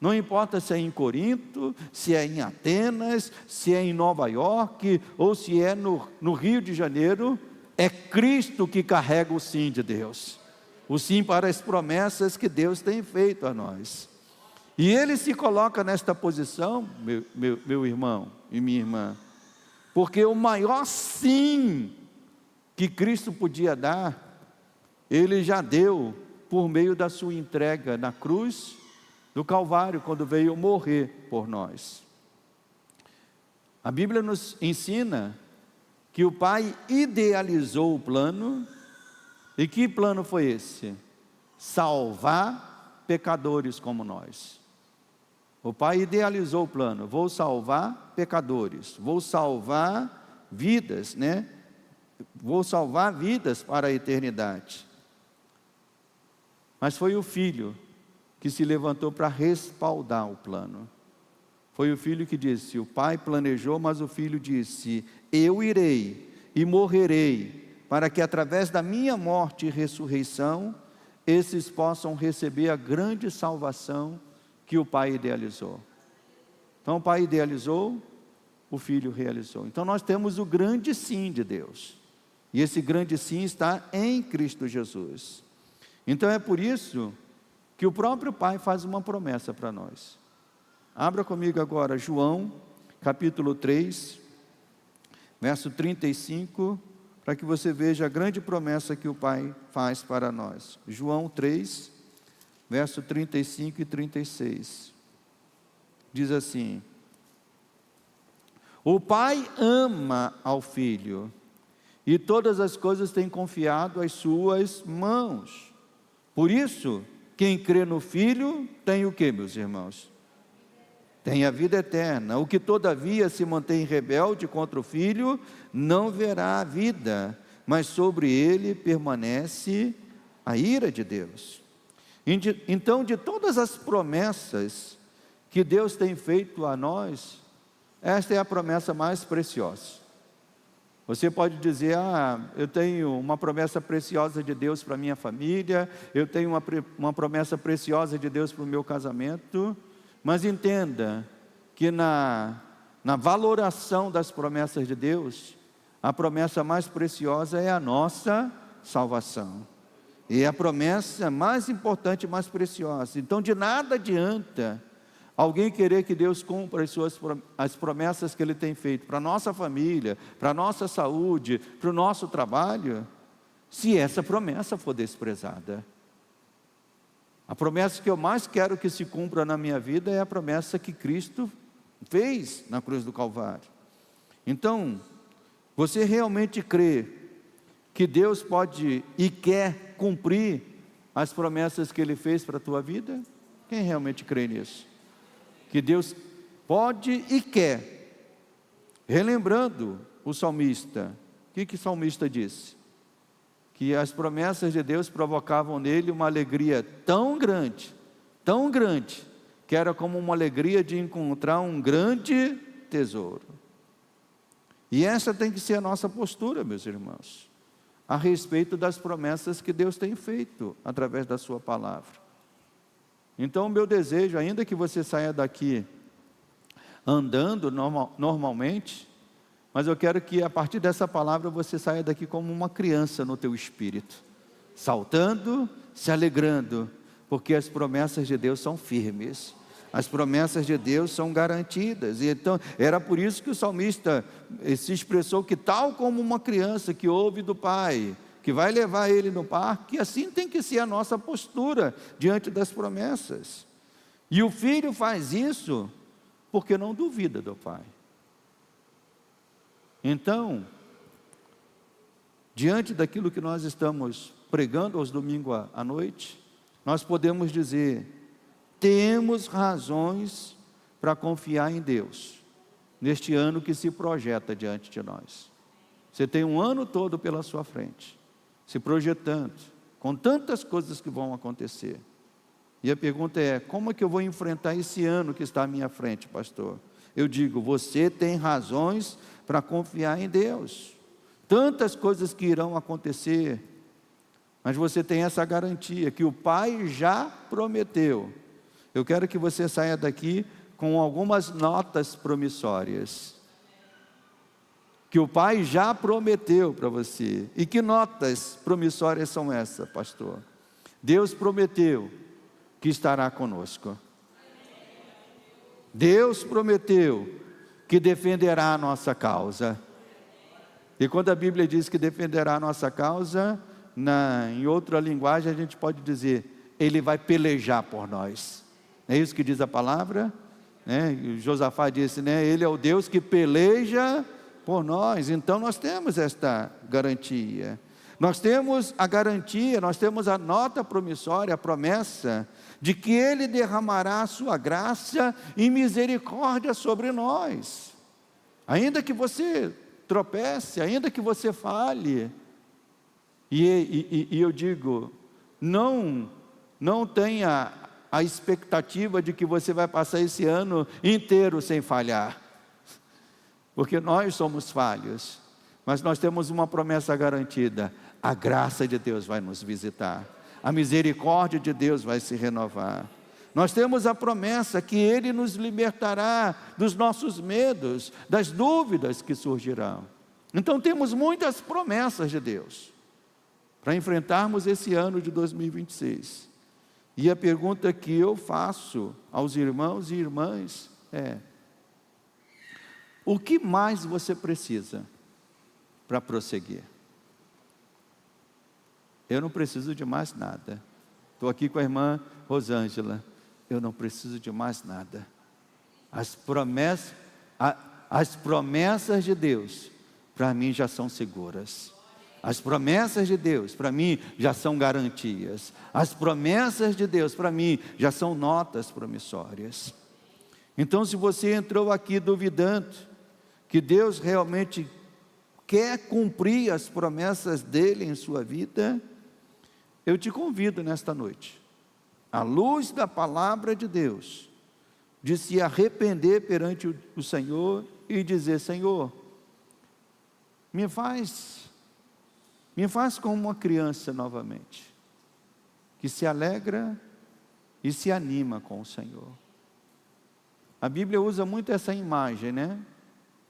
[SPEAKER 1] Não importa se é em Corinto, se é em Atenas, se é em Nova York, ou se é no Rio de Janeiro, é Cristo que carrega o sim de Deus. O sim para as promessas que Deus tem feito a nós. E Ele se coloca nesta posição, meu irmão e minha irmã, porque o maior sim que Cristo podia dar, Ele já deu por meio da sua entrega na cruz do Calvário, quando veio morrer por nós. A Bíblia nos ensina que o Pai idealizou o plano. E que plano foi esse? Salvar pecadores como nós. O Pai idealizou o plano: vou salvar pecadores, vou salvar vidas, Vou salvar vidas para a eternidade. Mas foi o Filho que se levantou para respaldar o plano. Foi o Filho que disse: o Pai planejou, mas o Filho disse: eu irei e morrerei, para que através da minha morte e ressurreição, esses possam receber a grande salvação que o Pai idealizou. Então o Pai idealizou, o Filho realizou. Então nós temos o grande sim de Deus, e esse grande sim está em Cristo Jesus. Então é por isso que o próprio Pai faz uma promessa para nós. Abra comigo agora João, capítulo 3, verso 35, para que você veja a grande promessa que o Pai faz para nós. João 3, verso 35 e 36. Diz assim: o Pai ama ao Filho, e todas as coisas tem confiado às suas mãos. Por isso, quem crê no Filho tem o que, meus irmãos? Tem a vida eterna. O que todavia se mantém rebelde contra o Filho, não verá a vida, mas sobre ele permanece a ira de Deus. Então, de todas as promessas que Deus tem feito a nós, esta é a promessa mais preciosa. Você pode dizer: eu tenho uma promessa preciosa de Deus para a minha família, eu tenho uma promessa preciosa de Deus para o meu casamento. Mas entenda que na valoração das promessas de Deus, a promessa mais preciosa é a nossa salvação. E é a promessa mais importante e mais preciosa. Então de nada adianta alguém querer que Deus cumpra as promessas que Ele tem feito para a nossa família, para a nossa saúde, para o nosso trabalho, se essa promessa for desprezada. A promessa que eu mais quero que se cumpra na minha vida é a promessa que Cristo fez na cruz do Calvário. Então, você realmente crê que Deus pode e quer cumprir as promessas que Ele fez para a tua vida? Quem realmente crê nisso? Que Deus pode e quer. Relembrando o salmista, o que o salmista disse? Que as promessas de Deus provocavam nele uma alegria tão grande, que era como uma alegria de encontrar um grande tesouro. E essa tem que ser a nossa postura, meus irmãos, a respeito das promessas que Deus tem feito através da sua palavra. Então o meu desejo, ainda que você saia daqui andando normalmente, mas eu quero que a partir dessa palavra você saia daqui como uma criança no teu espírito, saltando, se alegrando, porque as promessas de Deus são firmes, as promessas de Deus são garantidas. E então era por isso que o salmista se expressou que tal como uma criança que ouve do pai, que vai levar ele no parque, assim tem que ser a nossa postura diante das promessas. E o filho faz isso porque não duvida do pai. Então, diante daquilo que nós estamos pregando aos domingos à noite, nós podemos dizer: temos razões para confiar em Deus, neste ano que se projeta diante de nós. Você tem um ano todo pela sua frente, se projetando, com tantas coisas que vão acontecer. E a pergunta é: como é que eu vou enfrentar esse ano que está à minha frente, pastor? Eu digo: você tem razões para confiar em Deus. Tantas coisas que irão acontecer, mas você tem essa garantia que o Pai já prometeu. Eu quero que você saia daqui com algumas notas promissórias, que o Pai já prometeu para você. E que notas promissórias são essas, pastor? Deus prometeu que estará conosco. Deus prometeu que defenderá a nossa causa. E quando a Bíblia diz que defenderá a nossa causa, em outra linguagem a gente pode dizer: Ele vai pelejar por nós. Não é isso que diz a palavra? Josafá disse, Ele é o Deus que peleja por nós. Então nós temos esta garantia. Nós temos a garantia, nós temos a nota promissória, a promessa de que Ele derramará a sua graça e misericórdia sobre nós. Ainda que você tropece, ainda que você falhe, e eu digo, não tenha a expectativa de que você vai passar esse ano inteiro sem falhar, porque nós somos falhos, mas nós temos uma promessa garantida: a graça de Deus vai nos visitar, a misericórdia de Deus vai se renovar. Nós temos a promessa que Ele nos libertará dos nossos medos, das dúvidas que surgirão. Então temos muitas promessas de Deus para enfrentarmos esse ano de 2026. E a pergunta que eu faço aos irmãos e irmãs é: o que mais você precisa para prosseguir? Eu não preciso de mais nada. Estou aqui com a irmã Rosângela. Eu não preciso de mais nada. As promessas de Deus, para mim, já são seguras. As promessas de Deus, para mim, já são garantias. As promessas de Deus, para mim, já são notas promissórias. Então, se você entrou aqui duvidando que Deus realmente quer cumprir as promessas dEle em sua vida, eu te convido nesta noite, à luz da palavra de Deus, de se arrepender perante o Senhor e dizer: Senhor, me faz como uma criança novamente, que se alegra e se anima com o Senhor. A Bíblia usa muito essa imagem,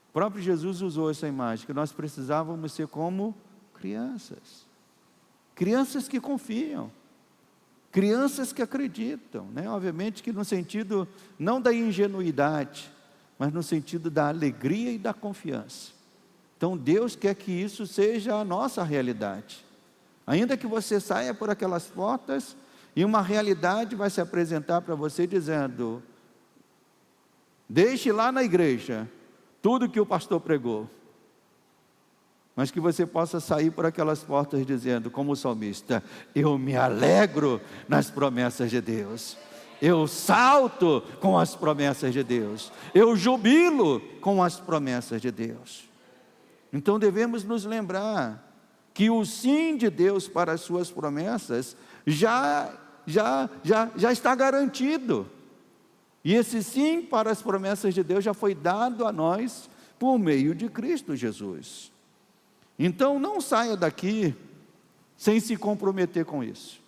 [SPEAKER 1] O próprio Jesus usou essa imagem, que nós precisávamos ser como crianças. Crianças que confiam. Crianças que acreditam, né? Obviamente que no sentido não da ingenuidade, mas no sentido da alegria e da confiança. Então Deus quer que isso seja a nossa realidade. Ainda que você saia por aquelas portas e uma realidade vai se apresentar para você dizendo: deixe lá na igreja tudo que o pastor pregou. Mas que você possa sair por aquelas portas dizendo, como o salmista: eu me alegro nas promessas de Deus. Eu salto com as promessas de Deus. Eu jubilo com as promessas de Deus. Então devemos nos lembrar que o sim de Deus para as suas promessas já está garantido. E esse sim para as promessas de Deus já foi dado a nós por meio de Cristo Jesus. Então não saia daqui sem se comprometer com isso.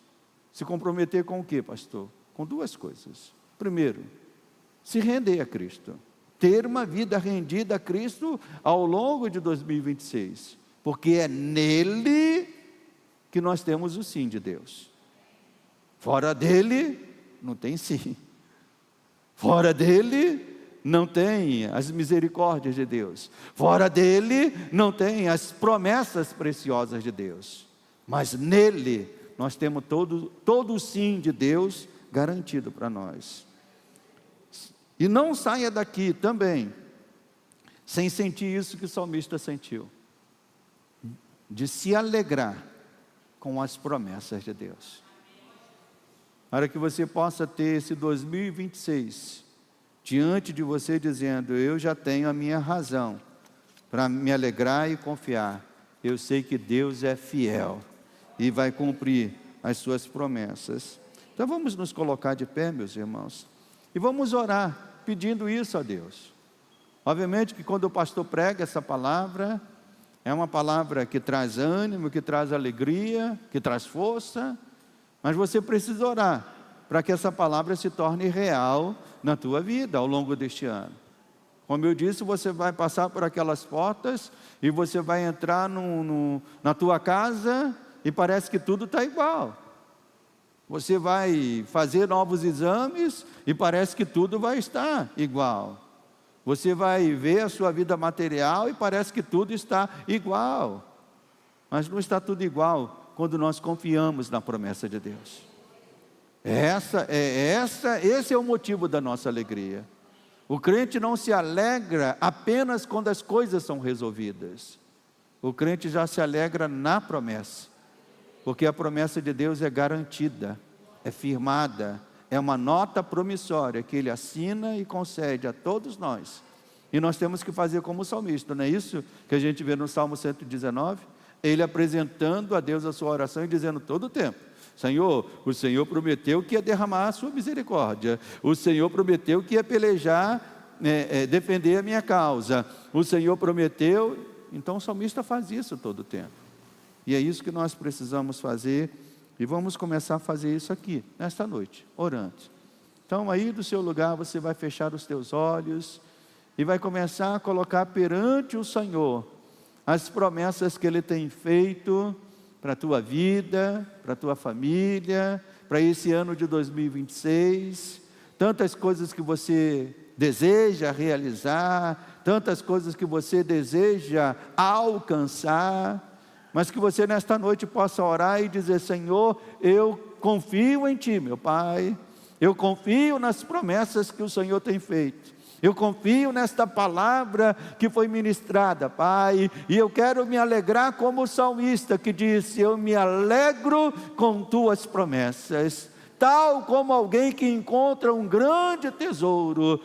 [SPEAKER 1] Se comprometer com o quê, pastor? Com duas coisas. Primeiro, se render a Cristo. Ter uma vida rendida a Cristo ao longo de 2026. Porque é nele que nós temos o sim de Deus. Fora dele, não tem sim. Fora dele, não tem as misericórdias de Deus. Fora dele, não tem as promessas preciosas de Deus. Mas nele, nós temos todo o sim de Deus garantido para nós. E não saia daqui também sem sentir isso que o salmista sentiu, de se alegrar com as promessas de Deus. Para que você possa ter esse 2026 diante de você dizendo: eu já tenho a minha razão para me alegrar e confiar. Eu sei que Deus é fiel e vai cumprir as suas promessas. Então vamos nos colocar de pé, meus irmãos, e vamos orar pedindo isso a Deus. Obviamente que quando o pastor prega essa palavra, é uma palavra que traz ânimo, que traz alegria, que traz força, mas você precisa orar para que essa palavra se torne real na tua vida ao longo deste ano. Como eu disse, você vai passar por aquelas portas e você vai entrar na tua casa e parece que tudo está igual. Você vai fazer novos exames e parece que tudo vai estar igual. Você vai ver a sua vida material e parece que tudo está igual. Mas não está tudo igual quando nós confiamos na promessa de Deus. Esse é o motivo da nossa alegria. O crente não se alegra apenas quando as coisas são resolvidas. O crente já se alegra na promessa. Porque a promessa de Deus é garantida, é firmada, é uma nota promissória que Ele assina e concede a todos nós. E nós temos que fazer como o salmista, não é isso que a gente vê no Salmo 119? Ele apresentando a Deus a sua oração e dizendo todo o tempo: Senhor, o Senhor prometeu que ia derramar a sua misericórdia. O Senhor prometeu que ia pelejar, defender a minha causa. O Senhor prometeu. Então o salmista faz isso todo o tempo. E é isso que nós precisamos fazer. E vamos começar a fazer isso aqui, nesta noite, orando. Então aí do seu lugar você vai fechar os teus olhos e vai começar a colocar perante o Senhor as promessas que Ele tem feito para a tua vida, para a tua família, para esse ano de 2026. Tantas coisas que você deseja realizar, tantas coisas que você deseja alcançar. Mas que você nesta noite possa orar e dizer: Senhor, eu confio em Ti, meu Pai. Eu confio nas promessas que o Senhor tem feito. Eu confio nesta palavra que foi ministrada, Pai. E eu quero me alegrar como o salmista que disse: eu me alegro com Tuas promessas. Tal como alguém que encontra um grande tesouro,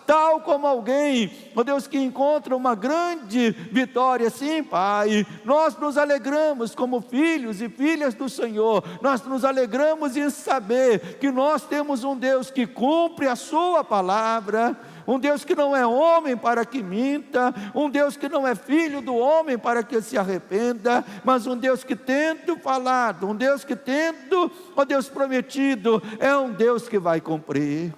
[SPEAKER 1] tal como alguém, ó Deus, que encontra uma grande vitória. Sim, Pai, nós nos alegramos como filhos e filhas do Senhor. Nós nos alegramos em saber que nós temos um Deus que cumpre a sua palavra, um Deus que não é homem para que minta, um Deus que não é filho do homem para que se arrependa, mas um Deus que tendo falado, um Deus que tendo, ó Deus, prometido, é um Deus que vai cumprir.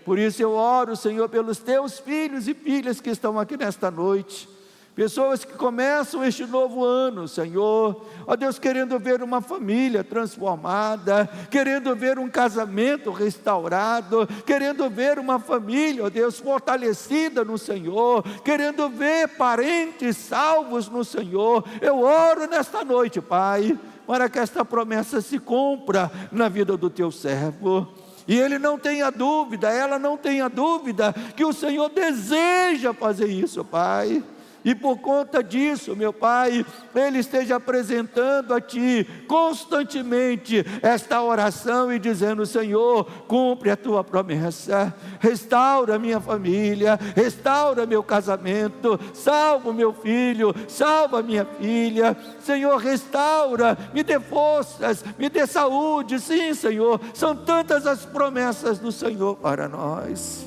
[SPEAKER 1] Por isso eu oro, Senhor, pelos teus filhos e filhas que estão aqui nesta noite, Pessoas que começam este novo ano, Senhor, ó Deus, querendo ver uma família transformada, querendo ver um casamento restaurado, querendo ver uma família, ó Deus, fortalecida no Senhor, querendo ver parentes salvos no Senhor. Eu oro nesta noite, Pai, para que esta promessa se cumpra na vida do teu servo. E ele não tenha dúvida, ela não tenha dúvida, que o Senhor deseja fazer isso, Pai. E por conta disso, meu Pai, ele esteja apresentando a Ti constantemente esta oração e dizendo: Senhor, cumpre a Tua promessa, restaura minha família, restaura meu casamento, salva o meu filho, salva minha filha, Senhor, restaura, me dê forças, me dê saúde. Sim, Senhor, são tantas as promessas do Senhor para nós.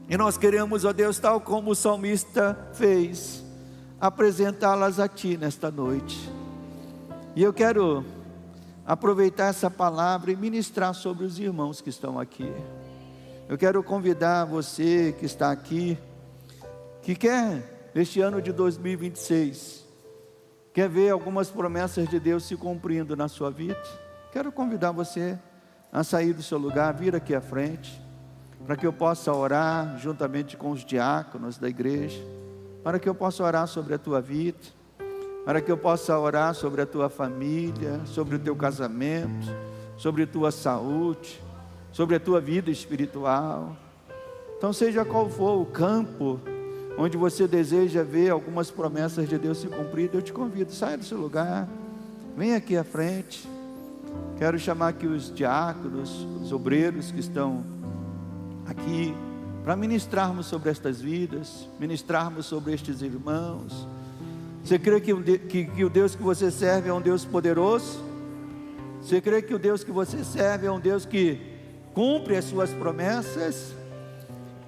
[SPEAKER 1] E nós queremos, ó Deus, tal como o salmista fez, apresentá-las a Ti nesta noite. E eu quero aproveitar essa palavra e ministrar sobre os irmãos que estão aqui. Eu quero convidar você que está aqui, que quer, neste ano de 2026, quer ver algumas promessas de Deus se cumprindo na sua vida. Quero convidar você a sair do seu lugar, vir aqui à frente, para que eu possa orar juntamente com os diáconos da igreja, para que eu possa orar sobre a tua vida, para que eu possa orar sobre a tua família, sobre o teu casamento, sobre a tua saúde, sobre a tua vida espiritual. Então, seja qual for o campo onde você deseja ver algumas promessas de Deus se cumpridas, eu te convido, saia do seu lugar, vem aqui à frente. Quero chamar aqui os diáconos, os obreiros que estão aqui, para ministrarmos sobre estas vidas, ministrarmos sobre estes irmãos. Você crê que o Deus que você serve é um Deus poderoso? Você crê que o Deus que você serve é um Deus que cumpre as suas promessas?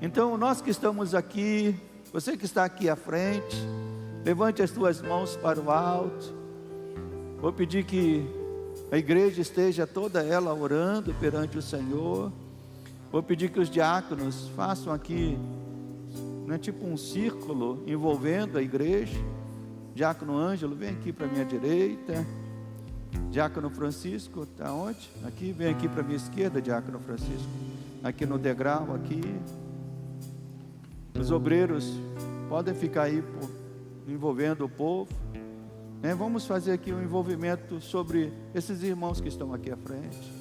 [SPEAKER 1] Então, nós que estamos aqui, você que está aqui à frente, levante as tuas mãos para o alto. Vou pedir que a igreja esteja toda ela orando perante o Senhor. Vou pedir que os diáconos façam aqui, tipo um círculo envolvendo a igreja. Diácono Ângelo, vem aqui para a minha direita. Diácono Francisco, está onde? Aqui, vem aqui para a minha esquerda, Diácono Francisco. Aqui no degrau, aqui. Os obreiros podem ficar aí envolvendo o povo. Vamos fazer aqui um envolvimento sobre esses irmãos que estão aqui à frente.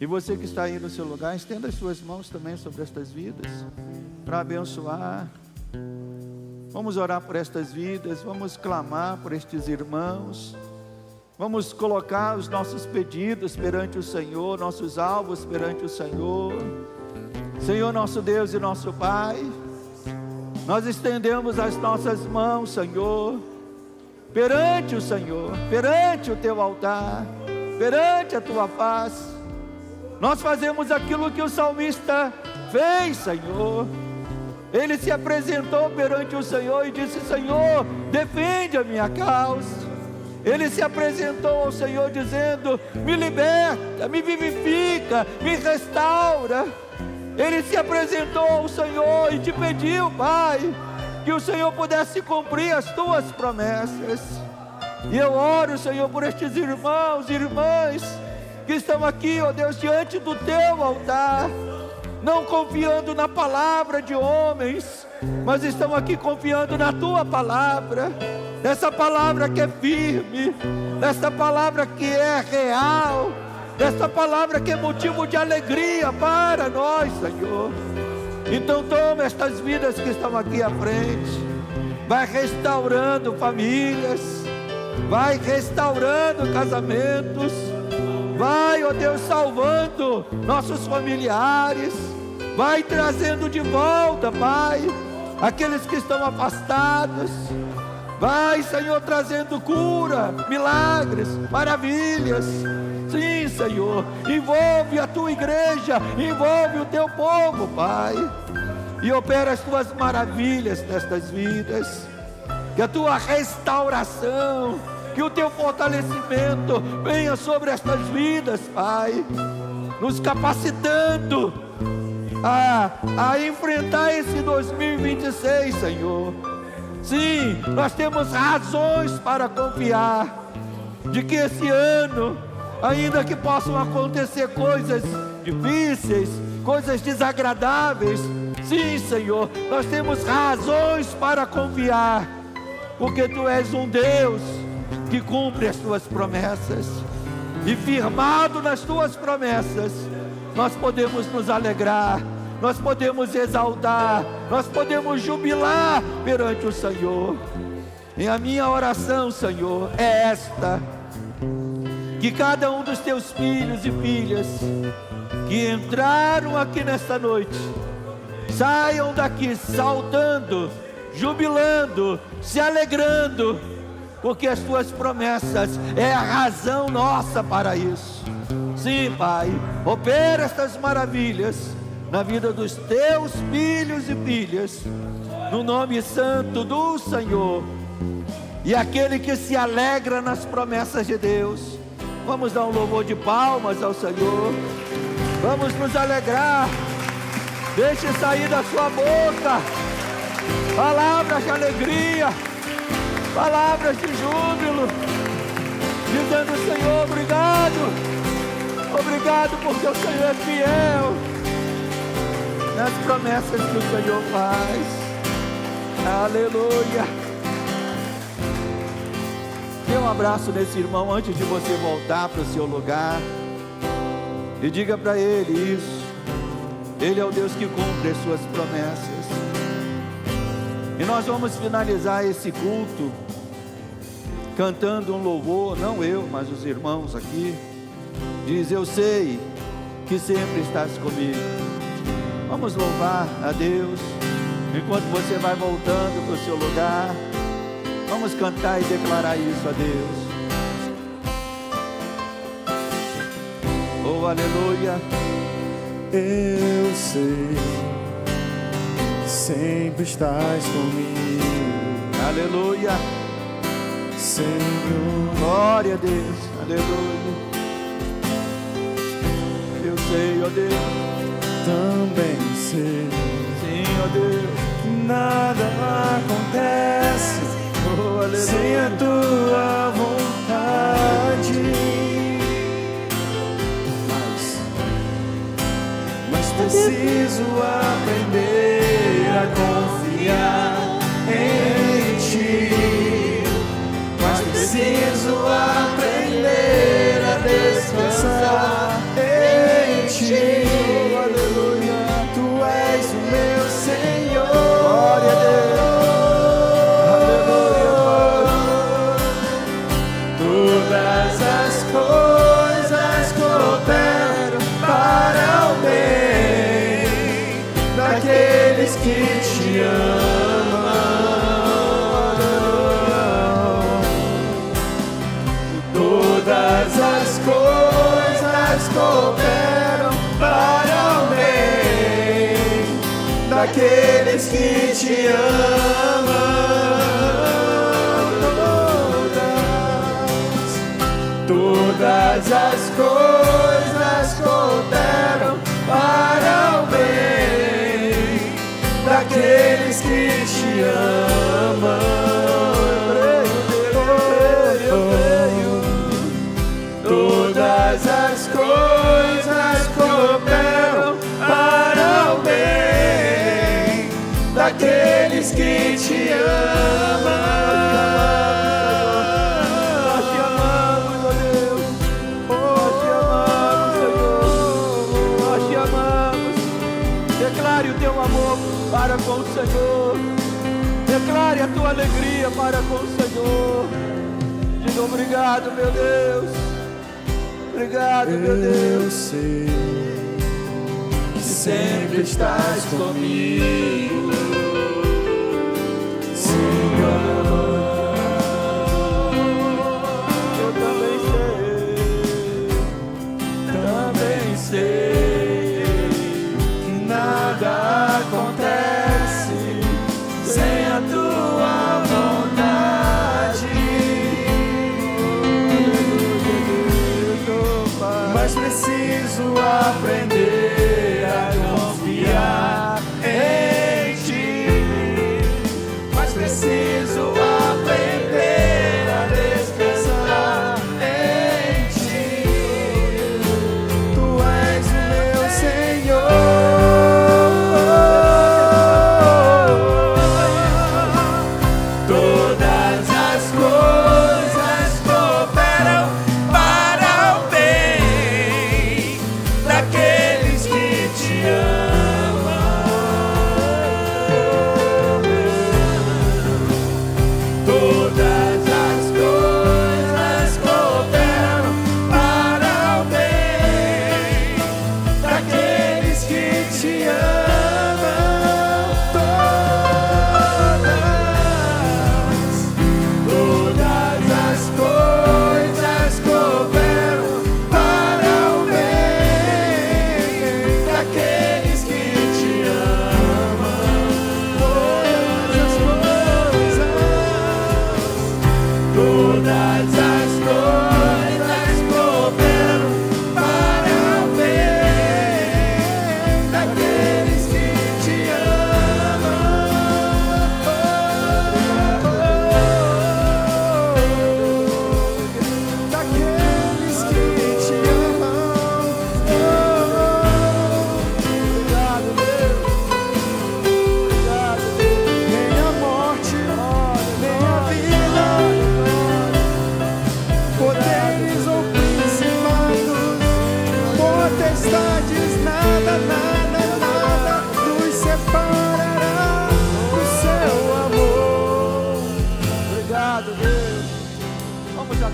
[SPEAKER 1] E você que está aí no seu lugar, estenda as suas mãos também sobre estas vidas, para abençoar. Vamos orar por estas vidas, vamos clamar por estes irmãos, vamos colocar os nossos pedidos perante o Senhor, nossos alvos perante o Senhor. Senhor, nosso Deus e nosso Pai, nós estendemos as nossas mãos, Senhor, perante o Senhor, perante o Teu altar, perante a Tua face. Nós fazemos aquilo que o salmista fez, Senhor. Ele se apresentou perante o Senhor e disse: Senhor, defende a minha causa. Ele se apresentou ao Senhor dizendo: me liberta, me vivifica, me restaura. Ele se apresentou ao Senhor e te pediu, Pai, que o Senhor pudesse cumprir as Tuas promessas. E eu oro, Senhor, por estes irmãos e irmãs que estão aqui, ó Deus, diante do Teu altar, não confiando na palavra de homens, mas estão aqui confiando na Tua palavra, nessa palavra que é firme, nessa palavra que é real, nessa palavra que é motivo de alegria para nós, Senhor. Então toma estas vidas que estão aqui à frente, vai restaurando famílias, vai restaurando casamentos, vai, ó Deus, salvando nossos familiares, vai trazendo de volta, Pai, aqueles que estão afastados, vai, Senhor, trazendo cura, milagres, maravilhas. Sim, Senhor, envolve a Tua igreja, envolve o Teu povo, Pai, e opera as Tuas maravilhas nestas vidas, que a Tua restauração, que o Teu fortalecimento venha sobre estas vidas, Pai, nos capacitando a enfrentar esse 2026, Senhor. Sim, nós temos razões para confiar de que esse ano, ainda que possam acontecer coisas difíceis, coisas desagradáveis, sim, Senhor, nós temos razões para confiar, porque Tu és um Deus que cumpre as Tuas promessas, e firmado nas Tuas promessas, nós podemos nos alegrar, nós podemos exaltar, nós podemos jubilar perante o Senhor. E a minha oração, Senhor, é esta: que cada um dos Teus filhos e filhas que entraram aqui nesta noite saiam daqui saltando, jubilando, se alegrando, porque as Tuas promessas é a razão nossa para isso. Sim, Pai, opera estas maravilhas na vida dos Teus filhos e filhas, no nome santo do Senhor. E aquele que se alegra nas promessas de Deus, vamos dar um louvor de palmas ao Senhor, vamos nos alegrar. Deixe sair da sua boca palavras de alegria, palavras de júbilo, dizendo: Senhor, obrigado, obrigado porque o Senhor é fiel nas promessas que o Senhor faz. Aleluia. Dê um abraço nesse irmão antes de você voltar para o seu lugar e diga para ele isso. Ele é o Deus que cumpre as suas promessas. E nós vamos finalizar esse culto cantando um louvor, não eu, mas os irmãos aqui. Diz: eu sei que sempre estás comigo. Vamos louvar a Deus enquanto você vai voltando para o seu lugar. Vamos cantar e declarar isso a Deus. Oh, aleluia.
[SPEAKER 2] Eu sei que sempre estás comigo.
[SPEAKER 1] Aleluia.
[SPEAKER 2] Senhor,
[SPEAKER 1] Glória a Deus. Aleluia. Eu sei, ó Deus.
[SPEAKER 2] também sei
[SPEAKER 1] Sim, ó Deus.
[SPEAKER 2] que nada acontece
[SPEAKER 1] Oh, aleluia.
[SPEAKER 2] sem a tua vontade. Mas preciso aprender a confiar em ti. Mas preciso aprender a descansar em ti. Aleluia. Tu és o meu Senhor.
[SPEAKER 1] Glória a Deus.
[SPEAKER 2] Todas as coisas cooperam para o bem daqueles que te amam. Todas as coisas cooperam para o bem daqueles que te amam. Todas as coisas cooperam para o bem daqueles que te amam. Todas as coisas cooperam para o bem daqueles que te amam.
[SPEAKER 1] Declare o teu amor para com o Senhor. Declare a tua alegria para com o Senhor. Diga: obrigado, meu Deus. Obrigado, meu Deus.
[SPEAKER 2] Eu sei que sempre estás comigo, Senhor.
[SPEAKER 1] Eu também sei
[SPEAKER 2] Que nada acontece sem a tua vontade. Mas preciso aprender a confiar em ti. Mas preciso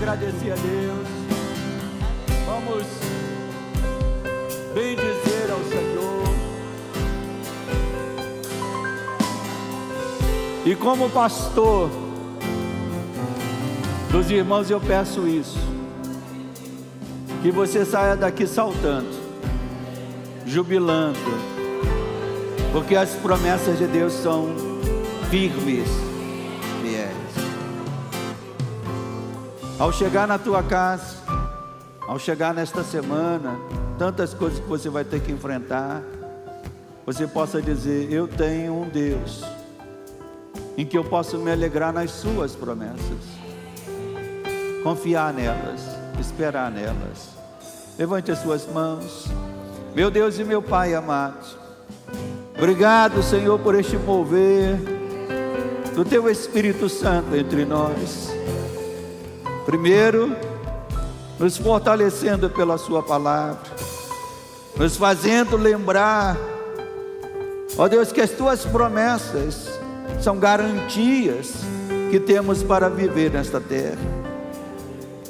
[SPEAKER 1] agradecer a Deus. Vamos bendizer ao Senhor. E como pastor dos irmãos, eu peço isso: que você saia daqui saltando, jubilando, porque as promessas de Deus são firmes, fiéis. Ao chegar na tua casa, ao chegar nesta semana, tantas coisas que você vai ter que enfrentar, você possa dizer: eu tenho um Deus em que eu posso me alegrar nas suas promessas, confiar nelas, esperar nelas. Levante as suas mãos. Meu Deus e meu Pai amado, obrigado, Senhor, por este mover do Teu Espírito Santo entre nós. Primeiro, nos fortalecendo pela Sua palavra, nos fazendo lembrar, ó Deus, que as Tuas promessas são garantias que temos para viver nesta terra.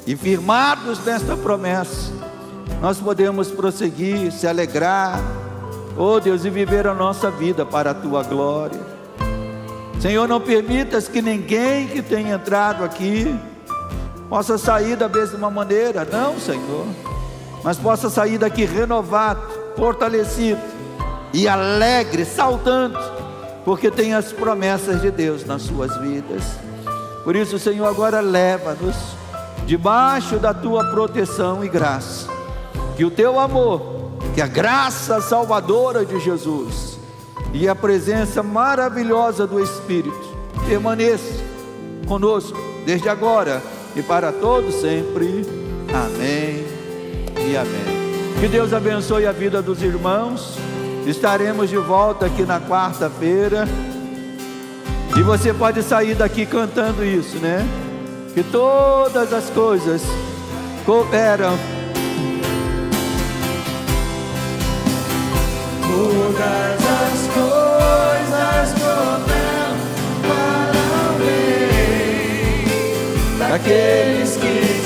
[SPEAKER 1] E firmados nesta promessa, nós podemos prosseguir, se alegrar, ó Deus, e viver a nossa vida para a Tua glória. Senhor, não permitas que ninguém que tenha entrado aqui possa sair da mesma maneira, não, Senhor, mas possa sair daqui renovado, fortalecido e alegre, saltando, porque tem as promessas de Deus nas suas vidas. Por isso, Senhor, agora leva-nos debaixo da Tua proteção e graça, que o Teu amor, que a graça salvadora de Jesus e a presença maravilhosa do Espírito permaneça conosco desde agora e para todos sempre. Amém e amém. Que Deus abençoe a vida dos irmãos. Estaremos de volta aqui na quarta-feira, e você pode sair daqui cantando isso, né? Que todas as coisas cooperam.
[SPEAKER 2] Todas as coisas cooperam para o bem daqueles que